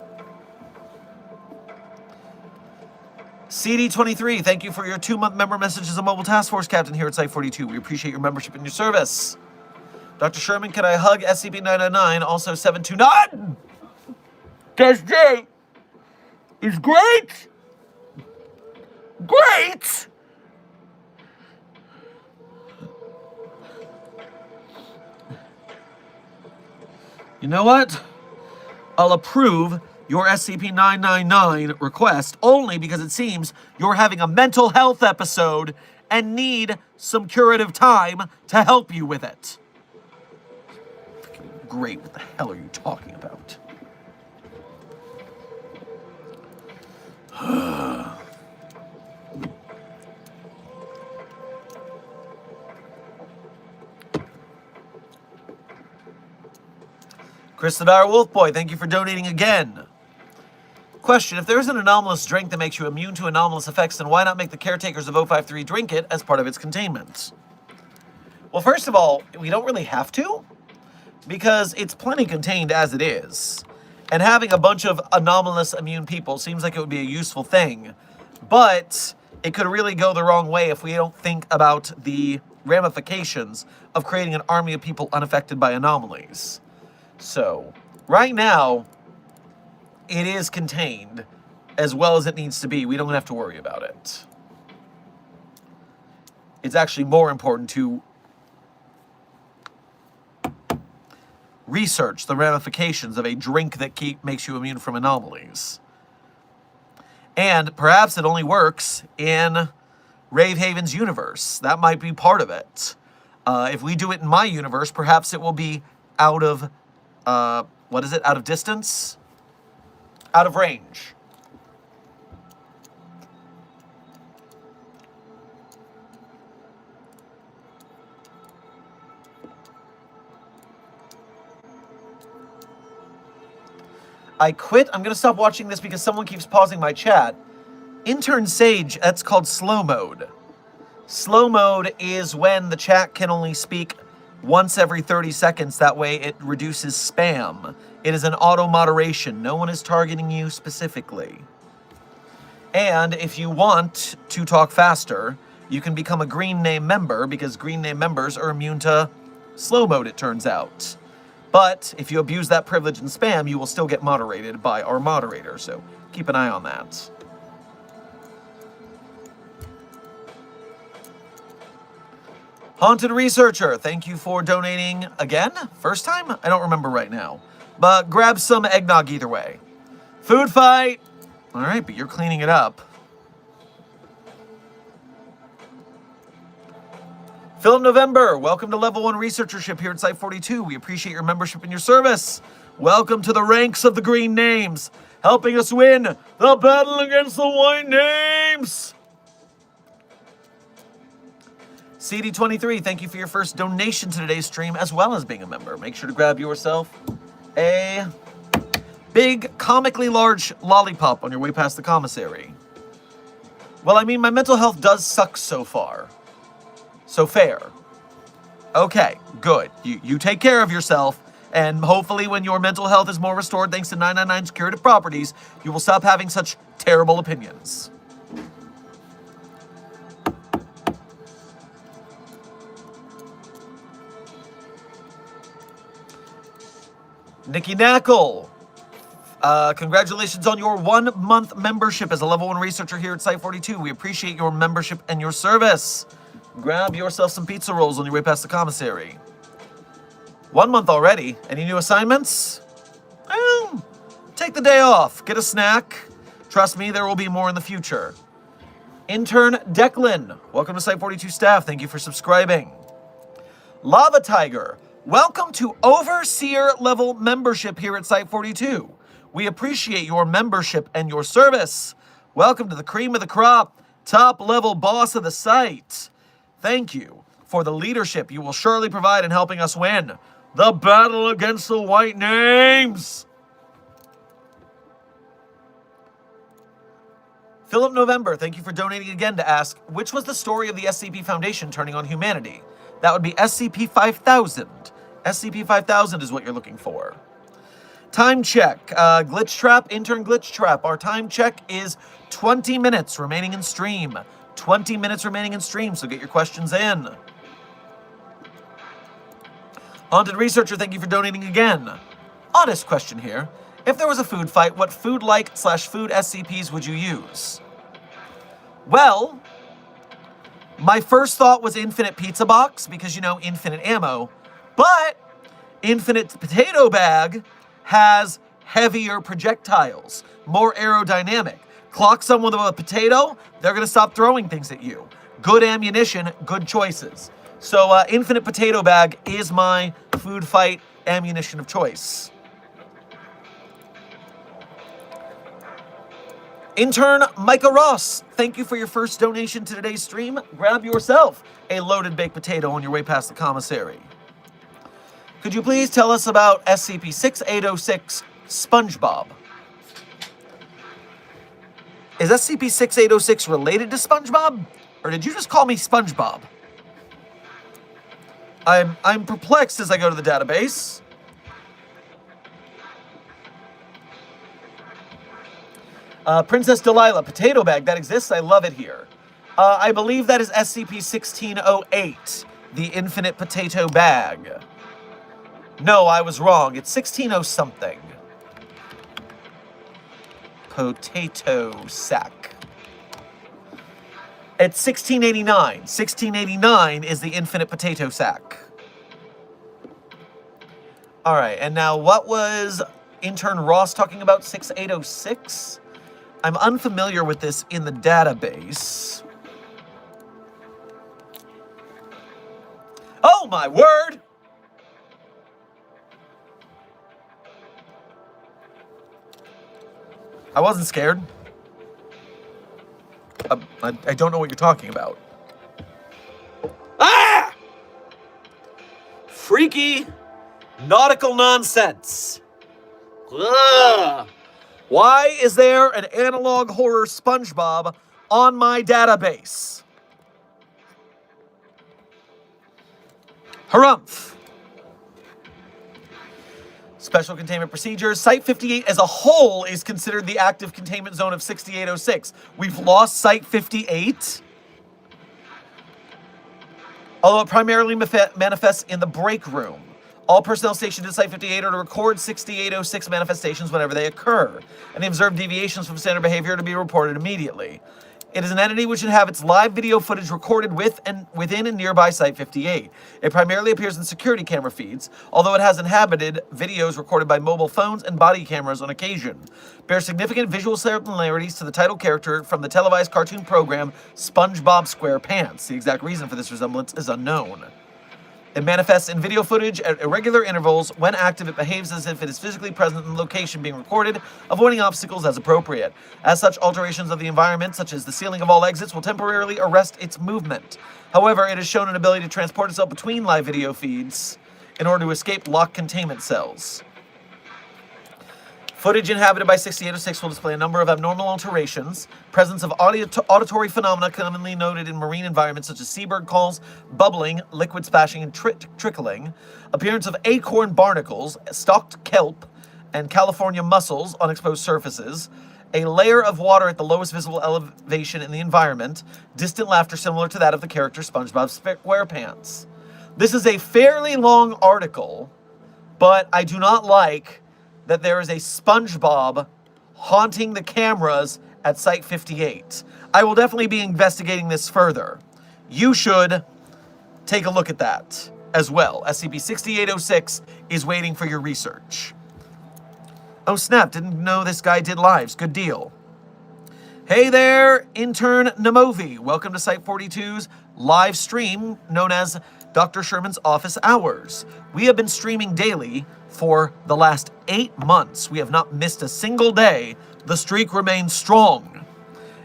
CD23, thank you for your 2-month member message as a mobile task force captain here at Site-42. We appreciate your membership and your service. Dr. Sherman, can I hug SCP-999, also 729? Dash J is great! Great! You know what? I'll approve your SCP-999 request only because it seems you're having a mental health episode and need some curative time to help you with it. Great, what the hell are you talking about? Christodar Wolfboy, thank you for donating again. Question, if there is an anomalous drink that makes you immune to anomalous effects, then why not make the caretakers of 053 drink it as part of its containment? Well, first of all, we don't really have to, because it's plenty contained as it is. And having a bunch of anomalous immune people seems like it would be a useful thing, but it could really go the wrong way if we don't think about the ramifications of creating an army of people unaffected by anomalies. So, right now, it is contained as well as it needs to be. We don't have to worry about it. It's actually more important to research the ramifications of a drink that makes you immune from anomalies. And perhaps it only works in Ravehaven's universe. That might be part of it. If we do it in my universe, perhaps it will be out of, what is it? Out of distance? Out of range. I quit. I'm going to stop watching this because someone keeps pausing my chat. Intern Sage, that's called slow mode. Slow mode is when the chat can only speak once every 30 seconds. That way it reduces spam. It is an auto moderation. No one is targeting you specifically. And if you want to talk faster, you can become a green name member because green name members are immune to slow mode, it turns out. But if you abuse that privilege and spam, you will still get moderated by our moderator, so keep an eye on that. Haunted Researcher, thank you for donating again. First time? I don't remember right now. But grab some eggnog either way. Food fight! All right, but you're cleaning it up. Philip November, welcome to Level 1 Researchership here at Site-42. We appreciate your membership and your service. Welcome to the ranks of the green names, helping us win the battle against the white names. CD23, thank you for your first donation to today's stream, as well as being a member. Make sure to grab yourself a big, comically large lollipop on your way past the commissary. Well, I mean, my mental health does suck so far. So fair. Okay, good. You take care of yourself, and hopefully when your mental health is more restored thanks to 999's curative properties, you will stop having such terrible opinions. Nikki Knackle, congratulations on your 1 month membership as a Level 1 researcher here at Site-42. We appreciate your membership and your service. Grab yourself some pizza rolls on your way past the commissary. 1 month already. Any new assignments? Take the day off. Get a snack. Trust me, there will be more in the future. Intern Declan, welcome to Site-42 staff. Thank you for subscribing. Lava Tiger, welcome to Overseer level membership here at Site-42. We appreciate your membership and your service. Welcome to the cream of the crop, top level boss of the site. Thank you for the leadership you will surely provide in helping us win the battle against the white names. Philip November, thank you for donating again to ask, which was the story of the SCP Foundation turning on humanity? That would be SCP-5000. SCP-5000 is what you're looking for. Time check. Glitch Trap, Intern Glitch Trap. Our time check is 20 minutes remaining in stream. 20 minutes remaining in stream, so get your questions in. Haunted Researcher, thank you for donating again. Honest question here. If there was a food fight, what food-like / food SCPs would you use? Well, my first thought was Infinite Pizza Box because, you know, infinite ammo. But Infinite Potato Bag has heavier projectiles, more aerodynamic. Clock someone with a potato, they're going to stop throwing things at you. Good ammunition, good choices. So Infinite Potato Bag is my food fight ammunition of choice. Intern Micah Ross, thank you for your first donation to today's stream. Grab yourself a loaded baked potato on your way past the commissary. Could you please tell us about SCP-6806 SpongeBob? Is SCP-6806 related to SpongeBob? Or did you just call me SpongeBob? I'm perplexed as I go to the database. Princess Delilah, potato bag, that exists. I love it here. I believe that is SCP-1608, the infinite potato bag. No, I was wrong. It's 16-0-something. Potato sack. It's 1689. 1689 is the infinite potato sack. All right, and now what was Intern Ross talking about 6806? I'm unfamiliar with this in the database. Oh my word! I wasn't scared. I don't know what you're talking about. Ah! Freaky nautical nonsense. Ugh. Why is there an analog horror SpongeBob on my database? Harumph. Special containment procedures. Site-58 as a whole is considered the active containment zone of 6806. We've lost Site-58. Although it primarily manifests in the break room. All personnel stationed at Site-58 are to record 6806 manifestations whenever they occur, and the observed deviations from standard behavior are to be reported immediately. It is an entity which inhabits live video footage recorded within and nearby Site-58. It primarily appears in security camera feeds, although it has inhabited videos recorded by mobile phones and body cameras on occasion. Bears significant visual similarities to the title character from the televised cartoon program SpongeBob SquarePants. The exact reason for this resemblance is unknown. It manifests in video footage at irregular intervals. When active, it behaves as if it is physically present in the location being recorded, avoiding obstacles as appropriate. As such, alterations of the environment, such as the sealing of all exits, will temporarily arrest its movement. However, it has shown an ability to transport itself between live video feeds in order to escape locked containment cells. Footage inhabited by 6806 will display a number of abnormal alterations, presence of auditory phenomena commonly noted in marine environments such as seabird calls, bubbling, liquid splashing, and trickling, appearance of acorn barnacles, stalked kelp, and California mussels on exposed surfaces, a layer of water at the lowest visible elevation in the environment, distant laughter similar to that of the character SpongeBob SquarePants. This is a fairly long article, but I do not like that there is a SpongeBob haunting the cameras at Site-58. I will definitely be investigating this further. You should take a look at that as well. SCP-6806 is waiting for your research. Oh snap, didn't know this guy did lives. Good deal. Hey there, Intern Namovi. Welcome to Site-42's live stream known as Dr. Sherman's Office Hours. We have been streaming daily for the last 8 months. We have not missed a single day. The streak remains strong.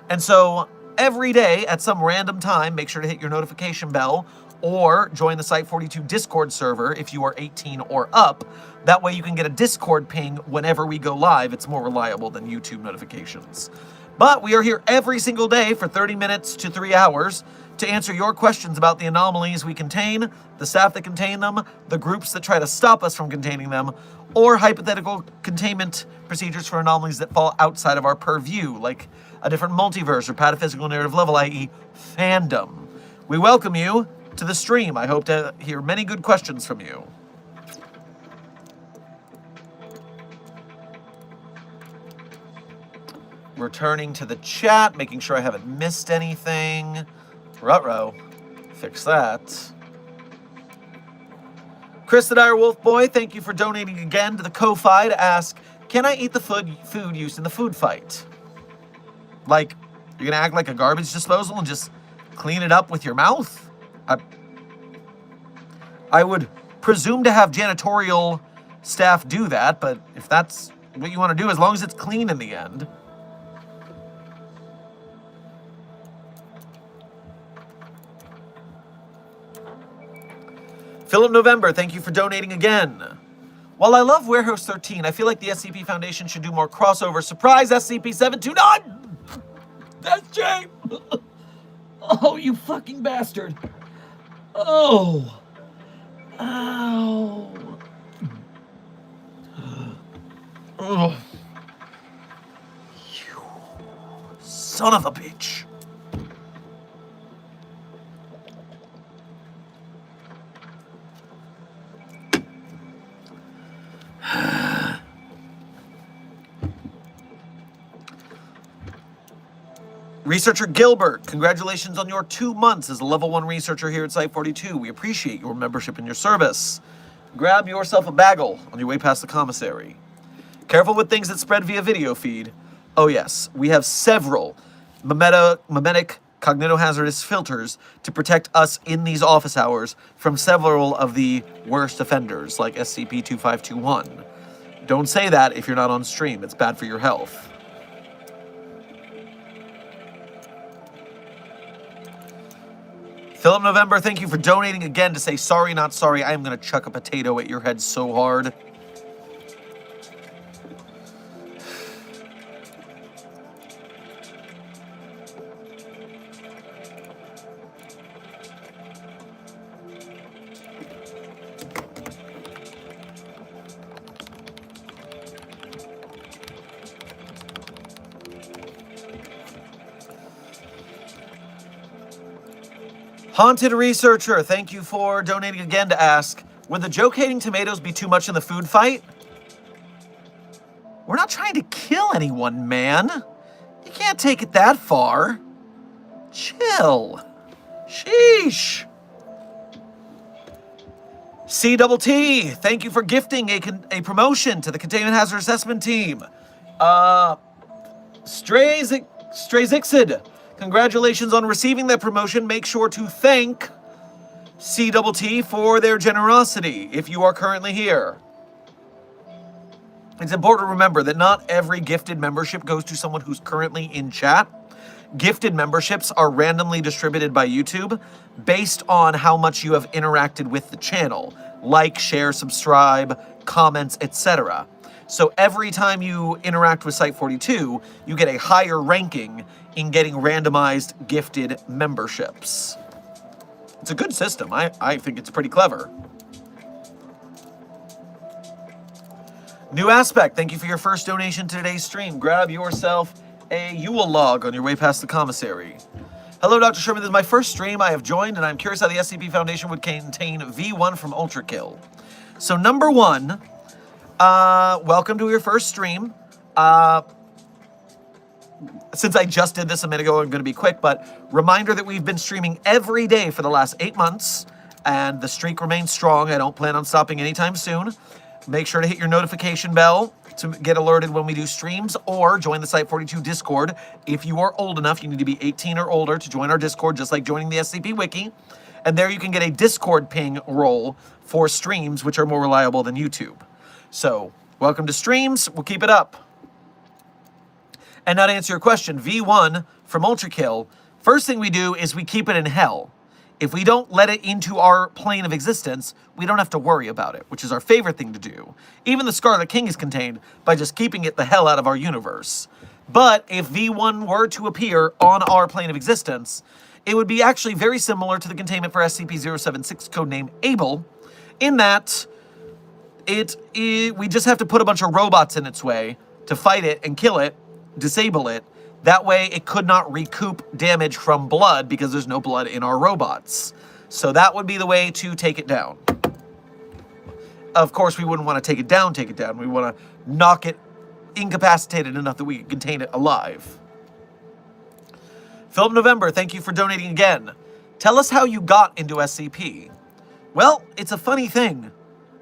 And so every day at some random time, make sure to hit your notification bell or join the Site-42 Discord server if you are 18 or up. That way you can get a Discord ping whenever we go live. It's more reliable than YouTube notifications. But we are here every single day for 30 minutes to 3 hours to answer your questions about the anomalies we contain, the staff that contain them, the groups that try to stop us from containing them, or hypothetical containment procedures for anomalies that fall outside of our purview, like a different multiverse or pataphysical narrative level, i.e. fandom. We welcome you to the stream. I hope to hear many good questions from you. returning to the chat, making sure I haven't missed anything. Ruh-roh. Fix that. Chris the Dire Wolf Boy, thank you for donating again to the Ko-Fi to ask, can I eat the food used in the food fight? Like, you're gonna act like a garbage disposal and just clean it up with your mouth? I would presume to have janitorial staff do that, but if that's what you want to do, as long as it's clean in the end. Philip November, thank you for donating again. While I love Warehouse 13, I feel like the SCP Foundation should do more crossover. Surprise, SCP-729! That's James! Oh, you fucking bastard. Oh. Ow. Oh. You son of a bitch. Researcher Gilbert, congratulations on your 2 months as a level 1 researcher here at Site-42. We appreciate your membership and your service. Grab yourself a bagel on your way past the commissary. Careful with things that spread via video feed. Oh yes, we have several memetic cognitohazardous filters to protect us in these office hours from several of the worst offenders, like SCP-2521. Don't say that if you're not on stream. It's bad for your health. Philip November, thank you for donating again to say sorry, not sorry. I am going to chuck a potato at your head so hard. Haunted Researcher, thank you for donating again to ask, would the joke-hating tomatoes be too much in the food fight? We're not trying to kill anyone, man. You can't take it that far. Chill. Sheesh. CTT, thank you for gifting a promotion to the Containment Hazard Assessment Team. Strazixid, congratulations on receiving that promotion. Make sure to thank CTT for their generosity if you are currently here. It's important to remember that not every gifted membership goes to someone who's currently in chat. Gifted memberships are randomly distributed by YouTube based on how much you have interacted with the channel, like, share, subscribe, comments, etc. So every time you interact with Site-42, you get a higher ranking in getting randomized gifted memberships. It's a good system. I think it's pretty clever. New Aspect, thank you for your first donation to today's stream. Grab yourself a Yule log on your way past the commissary. Hello, Dr. Sherman. This is my first stream I have joined, and I'm curious how the SCP Foundation would contain V1 from Ultrakill. So, number one, welcome to your first stream. Since I just did this a minute ago, I'm going to be quick, but reminder that we've been streaming every day for the last 8 months, and the streak remains strong. I don't plan on stopping anytime soon. Make sure to hit your notification bell to get alerted when we do streams, or join the Site-42 Discord. If you are old enough, you need to be 18 or older to join our Discord, just like joining the SCP Wiki. And there you can get a Discord ping roll for streams, which are more reliable than YouTube. So, welcome to streams. We'll keep it up. And now to answer your question, V1 from Ultrakill, first thing we do is we keep it in hell. If we don't let it into our plane of existence, we don't have to worry about it, which is our favorite thing to do. Even the Scarlet King is contained by just keeping it the hell out of our universe. But if V1 were to appear on our plane of existence, it would be actually very similar to the containment for SCP-076, codename Able, in that we just have to put a bunch of robots in its way to fight it and kill it, disable it. That way it could not recoup damage from blood because there's no blood in our robots. So that would be the way to take it down. Of course, we wouldn't want to take it down. We want to knock it incapacitated enough that we could contain it alive. Philip November, thank you for donating again. Tell us how you got into SCP. Well, it's a funny thing.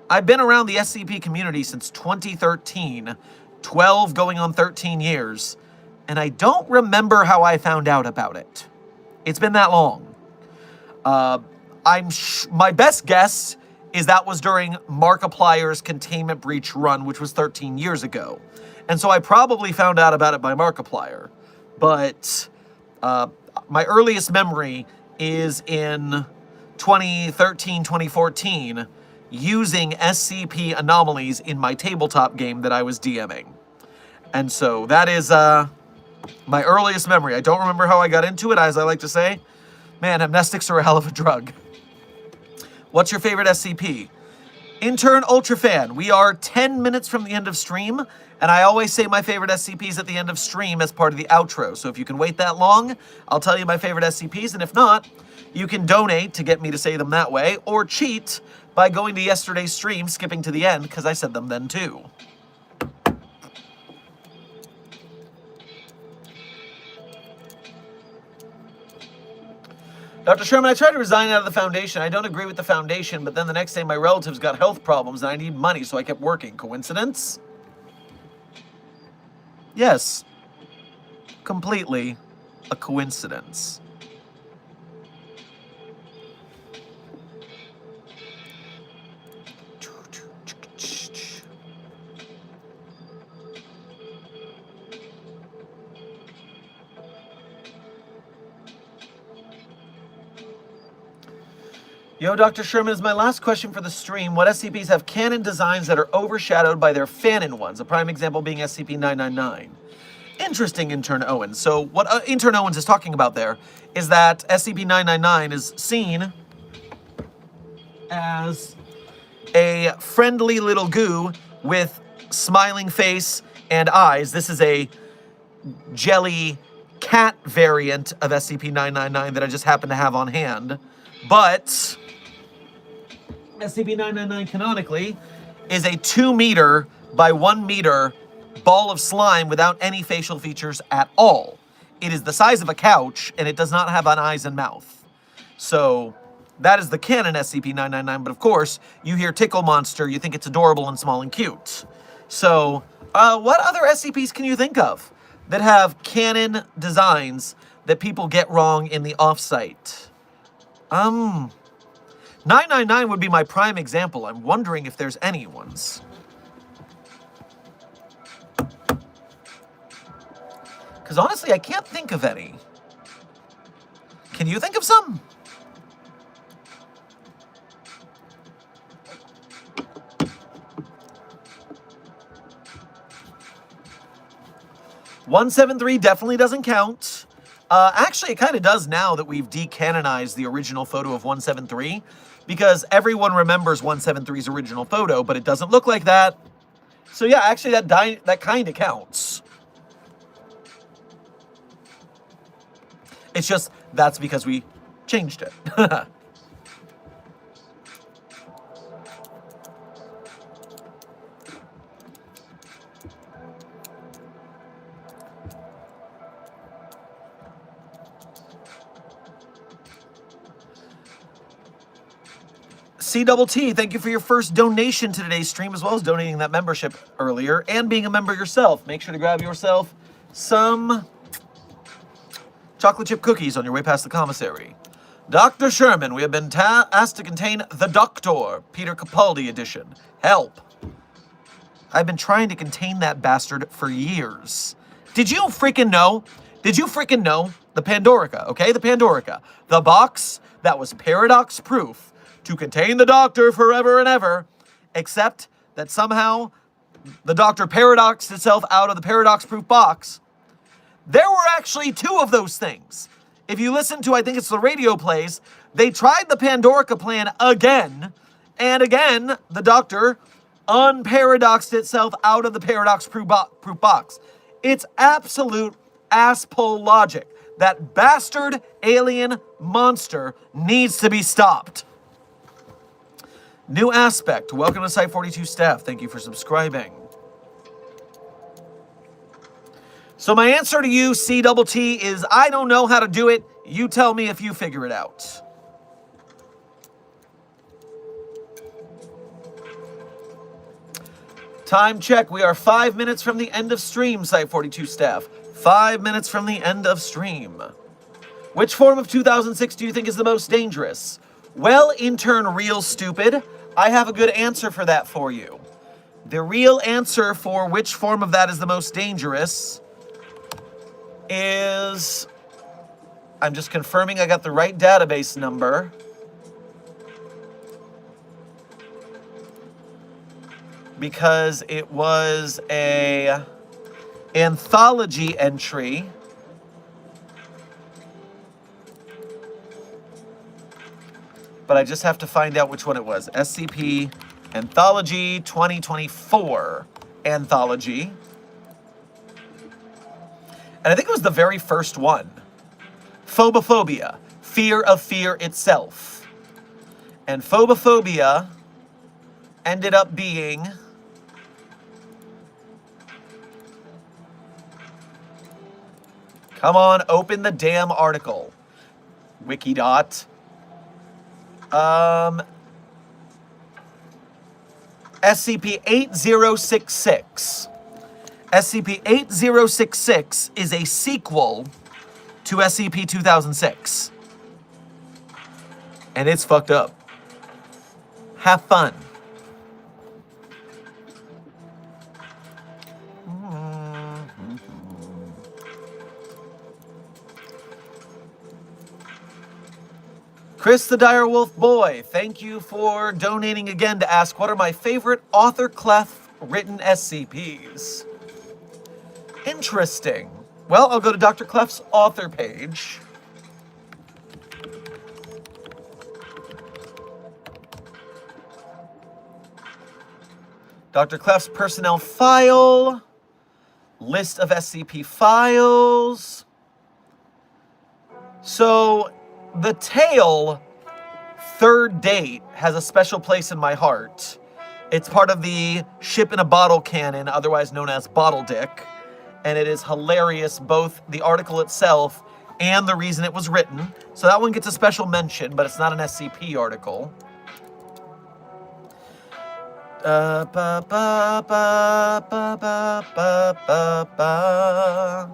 I've been around the SCP community since 2013, 12 going on 13 years, and I don't remember how I found out about it. It's been that long. My best guess is that was during Markiplier's Containment Breach run, which was 13 years ago. And so I probably found out about it by Markiplier. But my earliest memory is in 2013, 2014, using SCP anomalies in my tabletop game that I was DMing. And so that is my earliest memory. I don't remember how I got into it, as I like to say. Man, amnestics are a hell of a drug. What's your favorite SCP? Intern Ultra Fan. We are 10 minutes from the end of stream, and I always say my favorite SCPs at the end of stream as part of the outro. So if you can wait that long, I'll tell you my favorite SCPs, and if not, you can donate to get me to say them that way, or cheat by going to yesterday's stream, skipping to the end, because I said them then too. Dr. Sherman, I tried to resign out of the foundation. I don't agree with the foundation, but then the next day my relatives got health problems and I need money, so I kept working. Coincidence? Yes. Completely a coincidence. Yo, Dr. Sherman, is my last question for the stream. What SCPs have canon designs that are overshadowed by their fanon ones? A prime example being SCP-999. Interesting, Intern Owens. So what Intern Owens is talking about there is that SCP-999 is seen as a friendly little goo with smiling face and eyes. This is a jelly cat variant of SCP-999 that I just happen to have on hand. But SCP-999 canonically is a 2 meter by 1 meter ball of slime without any facial features at all. It is the size of a couch, and it does not have an eyes and mouth. So that is the canon SCP-999, but of course, you hear Tickle Monster, you think it's adorable and small and cute. So, what other SCPs can you think of that have canon designs that people get wrong in the offsite? 999 would be my prime example. I'm wondering if there's any ones. Because honestly, I can't think of any. Can you think of some? "173 definitely doesn't count. Actually, it kind of does now that we've decanonized the original photo of 173, because everyone remembers 173's original photo, but it doesn't look like that. So yeah, actually that kind of counts. It's just, that's because we changed it. CTT, thank you for your first donation to today's stream, as well as donating that membership earlier and being a member yourself. Make sure to grab yourself some chocolate chip cookies on your way past the commissary. Dr. Sherman, we have been asked to contain The Doctor, Peter Capaldi edition. Help. I've been trying to contain that bastard for years. Did you freaking know? Did you freaking know? The Pandorica, okay? The Pandorica. The box that was paradox-proof to contain the Doctor forever and ever, except that somehow the Doctor paradoxed itself out of the paradox-proof box. There were actually 2 of those things. If you listen to, I think it's the radio plays, they tried the Pandorica plan again, and again, the Doctor unparadoxed itself out of the paradox-proof box. It's absolute ass-pull logic. That bastard alien monster needs to be stopped. New Aspect, welcome to Site 42 staff. Thank you for subscribing. So my answer to you, C-double-T, is I don't know how to do it. You tell me if you figure it out. Time check. We are 5 minutes from the end of stream, Site 42 staff. 5 minutes from the end of stream. Which form of 2006 do you think is the most dangerous? Well, intern real stupid, I have a good answer for that for you. The real answer for which form of that is the most dangerous is... I'm just confirming I got the right database number. Because it was a anthology entry. But I just have to find out which one it was. SCP Anthology 2024 Anthology. And I think it was the very first one. Phobophobia, fear of fear itself. And phobophobia ended up being... Come on, open the damn article. Wikidot. SCP-8066. SCP-8066 is a sequel to SCP-2006. And it's fucked up. Have fun. Chris the Direwolf Boy, thank you for donating again to ask what are my favorite Author Clef written SCPs. Interesting. Well, I'll go to Dr. Clef's author page. Dr. Clef's personnel file. List of SCP files. So... The tale, Third Date, has a special place in my heart. It's part of the Ship in a Bottle canon, otherwise known as Bottle Dick. And it is hilarious, both the article itself and the reason it was written. So that one gets a special mention, but it's not an SCP article. Ba ba ba ba ba ba ba ba.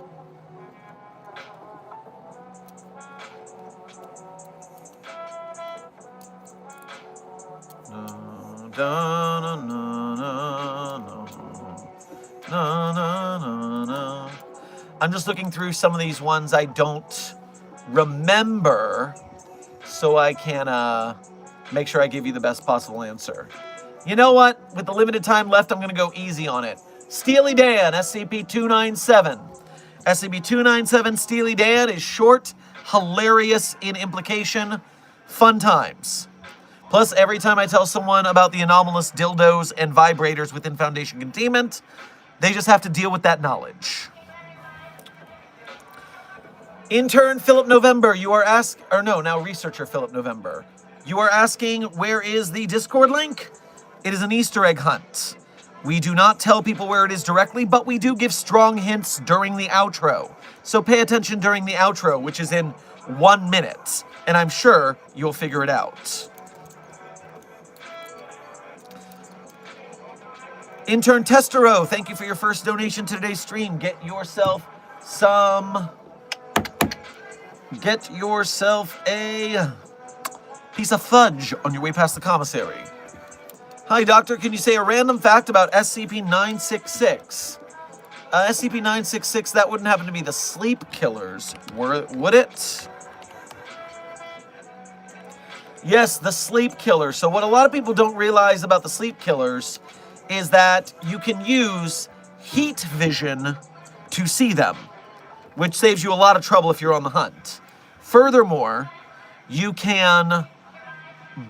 I'm just looking through some of these ones I don't remember, so I can make sure I give you the best possible answer. You know what? With the limited time left, I'm going to go easy on it. Steely Dan, SCP-297. SCP-297 Steely Dan is short, hilarious in implication, fun times. Plus, every time I tell someone about the anomalous dildos and vibrators within Foundation containment, they just have to deal with that knowledge. Intern Philip November, you are now researcher Philip November. You are asking, where is the Discord link? It is an Easter egg hunt. We do not tell people where it is directly, but we do give strong hints during the outro. So pay attention during the outro, which is in 1 minute, and I'm sure you'll figure it out. Intern Testero, thank you for your first donation to today's stream. Get yourself a piece of fudge on your way past the commissary. Hi, Doctor. Can you say a random fact about SCP-966? SCP-966, that wouldn't happen to be the sleep killers, would it? Yes, the sleep killers. So what a lot of people don't realize about the sleep killers is that you can use heat vision to see them, which saves you a lot of trouble if you're on the hunt. Furthermore, you can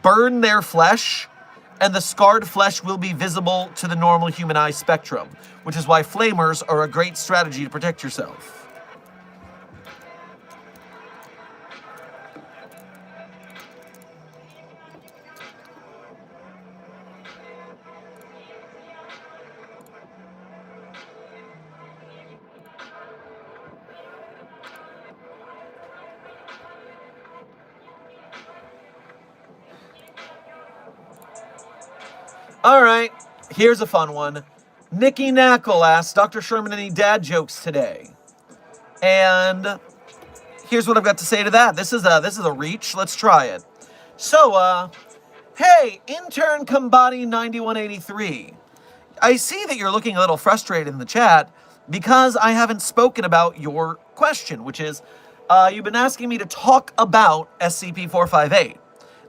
burn their flesh, and the scarred flesh will be visible to the normal human eye spectrum, which is why flamers are a great strategy to protect yourself. All right, here's a fun one. Nikki Knackle asks, Dr. Sherman, any dad jokes today? And here's what I've got to say to that. This is a reach. Let's try it. So, hey, intern Combati 9183. I see that you're looking a little frustrated in the chat because I haven't spoken about your question, which is, you've been asking me to talk about SCP-458.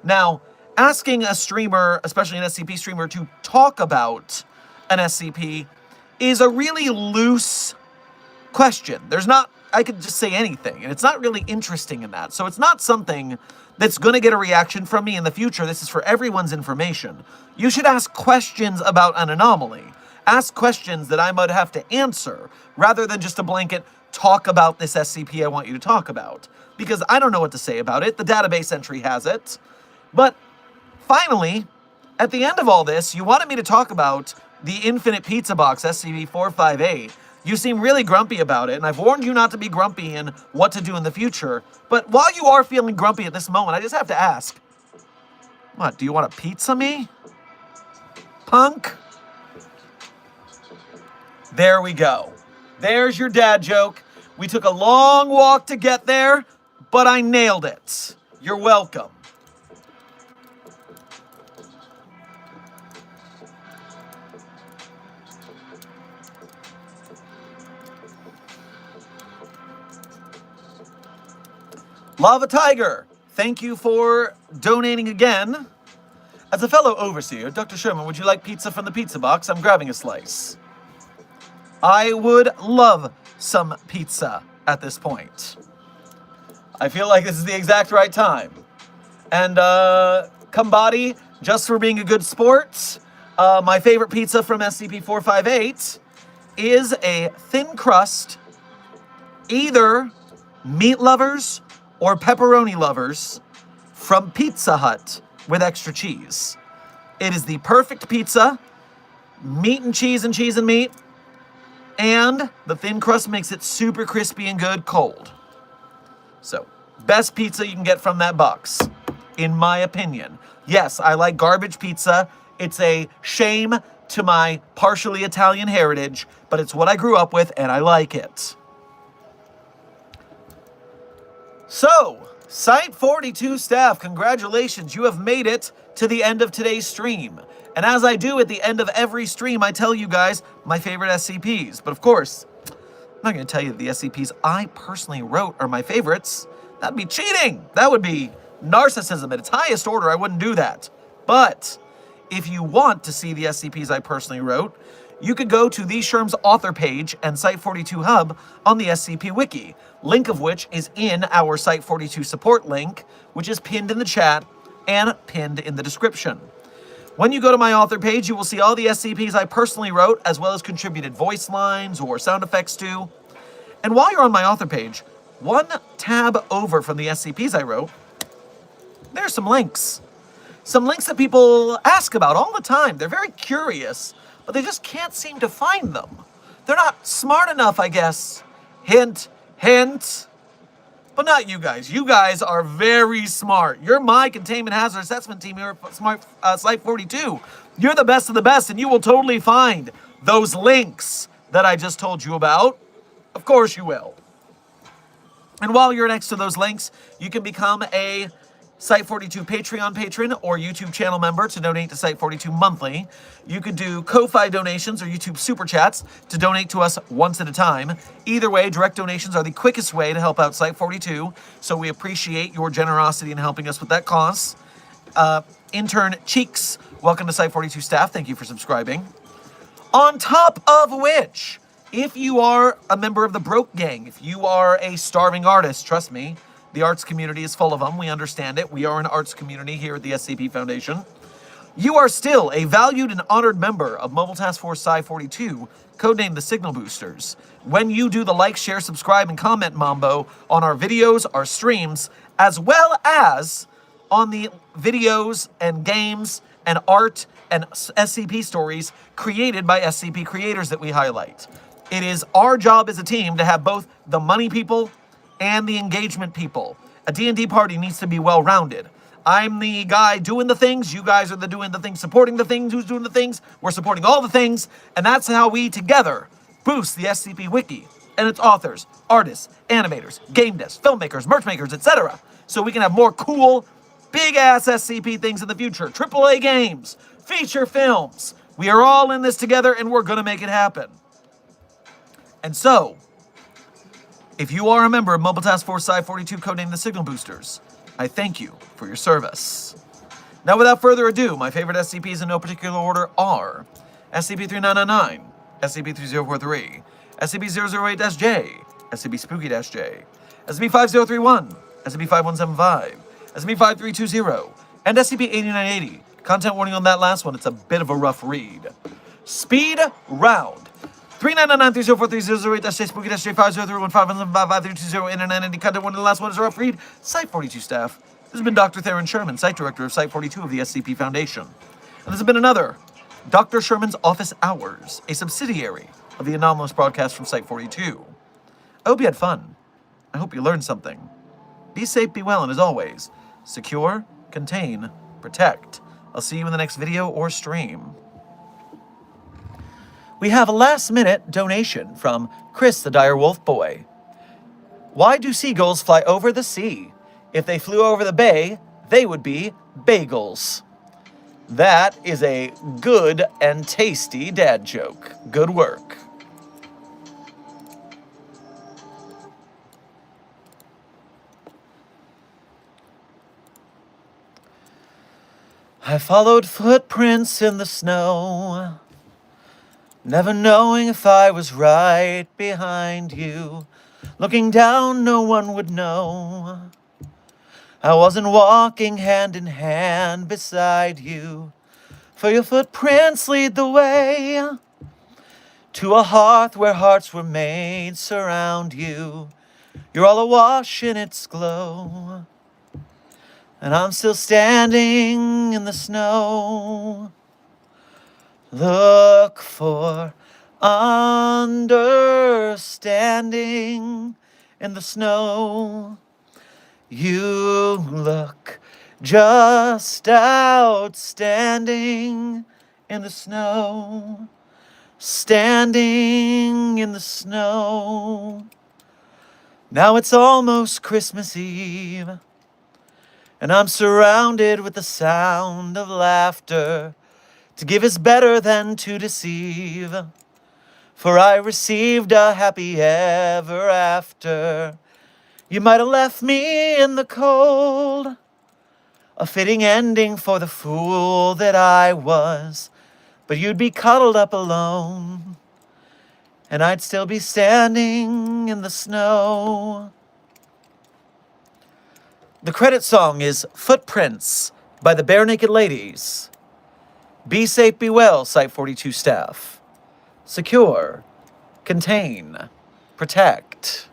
Now, asking a streamer, especially an SCP streamer, to talk about an SCP is a really loose question. I could just say anything, and it's not really interesting in that. So it's not something that's going to get a reaction from me in the future. This is for everyone's information. You should ask questions about an anomaly. Ask questions that I might have to answer, rather than just a blanket, talk about this SCP I want you to talk about. Because I don't know what to say about it. The database entry has it. But finally, at the end of all this, you wanted me to talk about the Infinite Pizza Box, SCP-458. You seem really grumpy about it, and I've warned you not to be grumpy and what to do in the future. But while you are feeling grumpy at this moment, I just have to ask, what, do you want to pizza me? Punk? There we go. There's your dad joke. We took a long walk to get there, but I nailed it. You're welcome. Lava Tiger, thank you for donating again. As a fellow overseer, Dr. Sherman, would you like pizza from the pizza box? I'm grabbing a slice. I would love some pizza at this point. I feel like this is the exact right time. And, Combati, just for being a good sport, my favorite pizza from SCP-458 is a thin crust, either meat lovers or pepperoni lovers from Pizza Hut with extra cheese. It is the perfect pizza, meat and cheese and meat, and the thin crust makes it super crispy and good cold. So, best pizza you can get from that box, in my opinion. Yes, I like garbage pizza. It's a shame to my partially Italian heritage, but it's what I grew up with and I like it. So, Site 42 staff, congratulations, you have made it to the end of today's stream. And as I do at the end of every stream, I tell you guys my favorite SCPs. But of course, I'm not going to tell you the SCPs I personally wrote are my favorites. That'd be cheating. That would be narcissism at its highest order. I wouldn't do that. But if you want to see the SCPs I personally wrote, you could go to the Sherm's author page and Site 42 Hub on the SCP Wiki, link of which is in our Site 42 support link, which is pinned in the chat and pinned in the description. When you go to my author page, you will see all the SCPs I personally wrote, as well as contributed voice lines or sound effects to. And while you're on my author page, one tab over from the SCPs I wrote, there's some links. Some links that people ask about all the time. They're very curious, but they just can't seem to find them. They're not smart enough, I guess. Hint, hint. But not you guys. You guys are very smart. You're my containment hazard assessment team here at Smart Site 42. You're the best of the best, and you will totally find those links that I just told you about. Of course you will. And while you're next to those links, you can become a Site 42 Patreon patron or YouTube channel member to donate to Site 42 monthly. You could do Ko-Fi donations or YouTube super chats to donate to us once at a time. Either way, direct donations are the quickest way to help out Site 42, so we appreciate your generosity in helping us with that cause. Intern Cheeks, welcome to Site 42 staff. Thank you for subscribing. On top of which, if you are a member of the Broke Gang, if you are a starving artist, trust me, the arts community is full of them. We understand it. We are an arts community here at the SCP Foundation. You are still a valued and honored member of Mobile Task Force Site 42, codenamed the Signal Boosters. When you do the like, share, subscribe, and comment mambo on our videos, our streams, as well as on the videos and games and art and SCP stories created by SCP creators that we highlight. It is our job as a team to have both the money people and the engagement people. A D&D party needs to be well-rounded. I'm the guy doing the things. You guys are doing the things, supporting the things. Who's doing the things? We're supporting all the things. And that's how we together boost the SCP Wiki and its authors, artists, animators, game devs, filmmakers, merch makers, etc. So we can have more cool, big-ass SCP things in the future. AAA games, feature films. We are all in this together, and we're going to make it happen. And so, if you are a member of Mobile Task Force Side 42, codenamed the Signal Boosters, I thank you for your service. Now, without further ado, my favorite SCPs in no particular order are SCP-3999, SCP-3043, SCP-008-J, SCP-Spooky-J, SCP-5031, SCP-5175, SCP-5320, and SCP-8980. Content warning on that last one, it's a bit of a rough read. Speed round. 3999-3043-008-J, Spooky-J, 5031-5175-5320, and 990. Content warning on the last one is a rough read. Site 42 staff. This has been Dr. Theron Sherman, Site Director of Site 42 of the SCP Foundation. And this has been another Dr. Sherman's Office Hours, a subsidiary of the anomalous broadcast from Site 42. I hope you had fun. I hope you learned something. Be safe, be well, and as always, secure, contain, protect. I'll see you in the next video or stream. We have a last-minute donation from Chris the Dire Wolf Boy. Why do seagulls fly over the sea? If they flew over the bay, they would be bagels. That is a good and tasty dad joke. Good work. I followed footprints in the snow, never knowing if I was right behind you. Looking down, no one would know. I wasn't walking hand in hand beside you, for your footprints lead the way to a hearth where hearts were made surround you. You're all awash in its glow, and I'm still standing in the snow. Look for understanding in the snow. You look just outstanding in the snow. Standing in the snow. Now it's almost Christmas Eve, and I'm surrounded with the sound of laughter. To give is better than to deceive, for I received a happy ever after. You might have left me in the cold, a fitting ending for the fool that I was, but you'd be cuddled up alone, and I'd still be standing in the snow. The credit song is Footprints by the Bare Naked Ladies. Be safe, be well, Site 42 staff. Secure, contain, protect.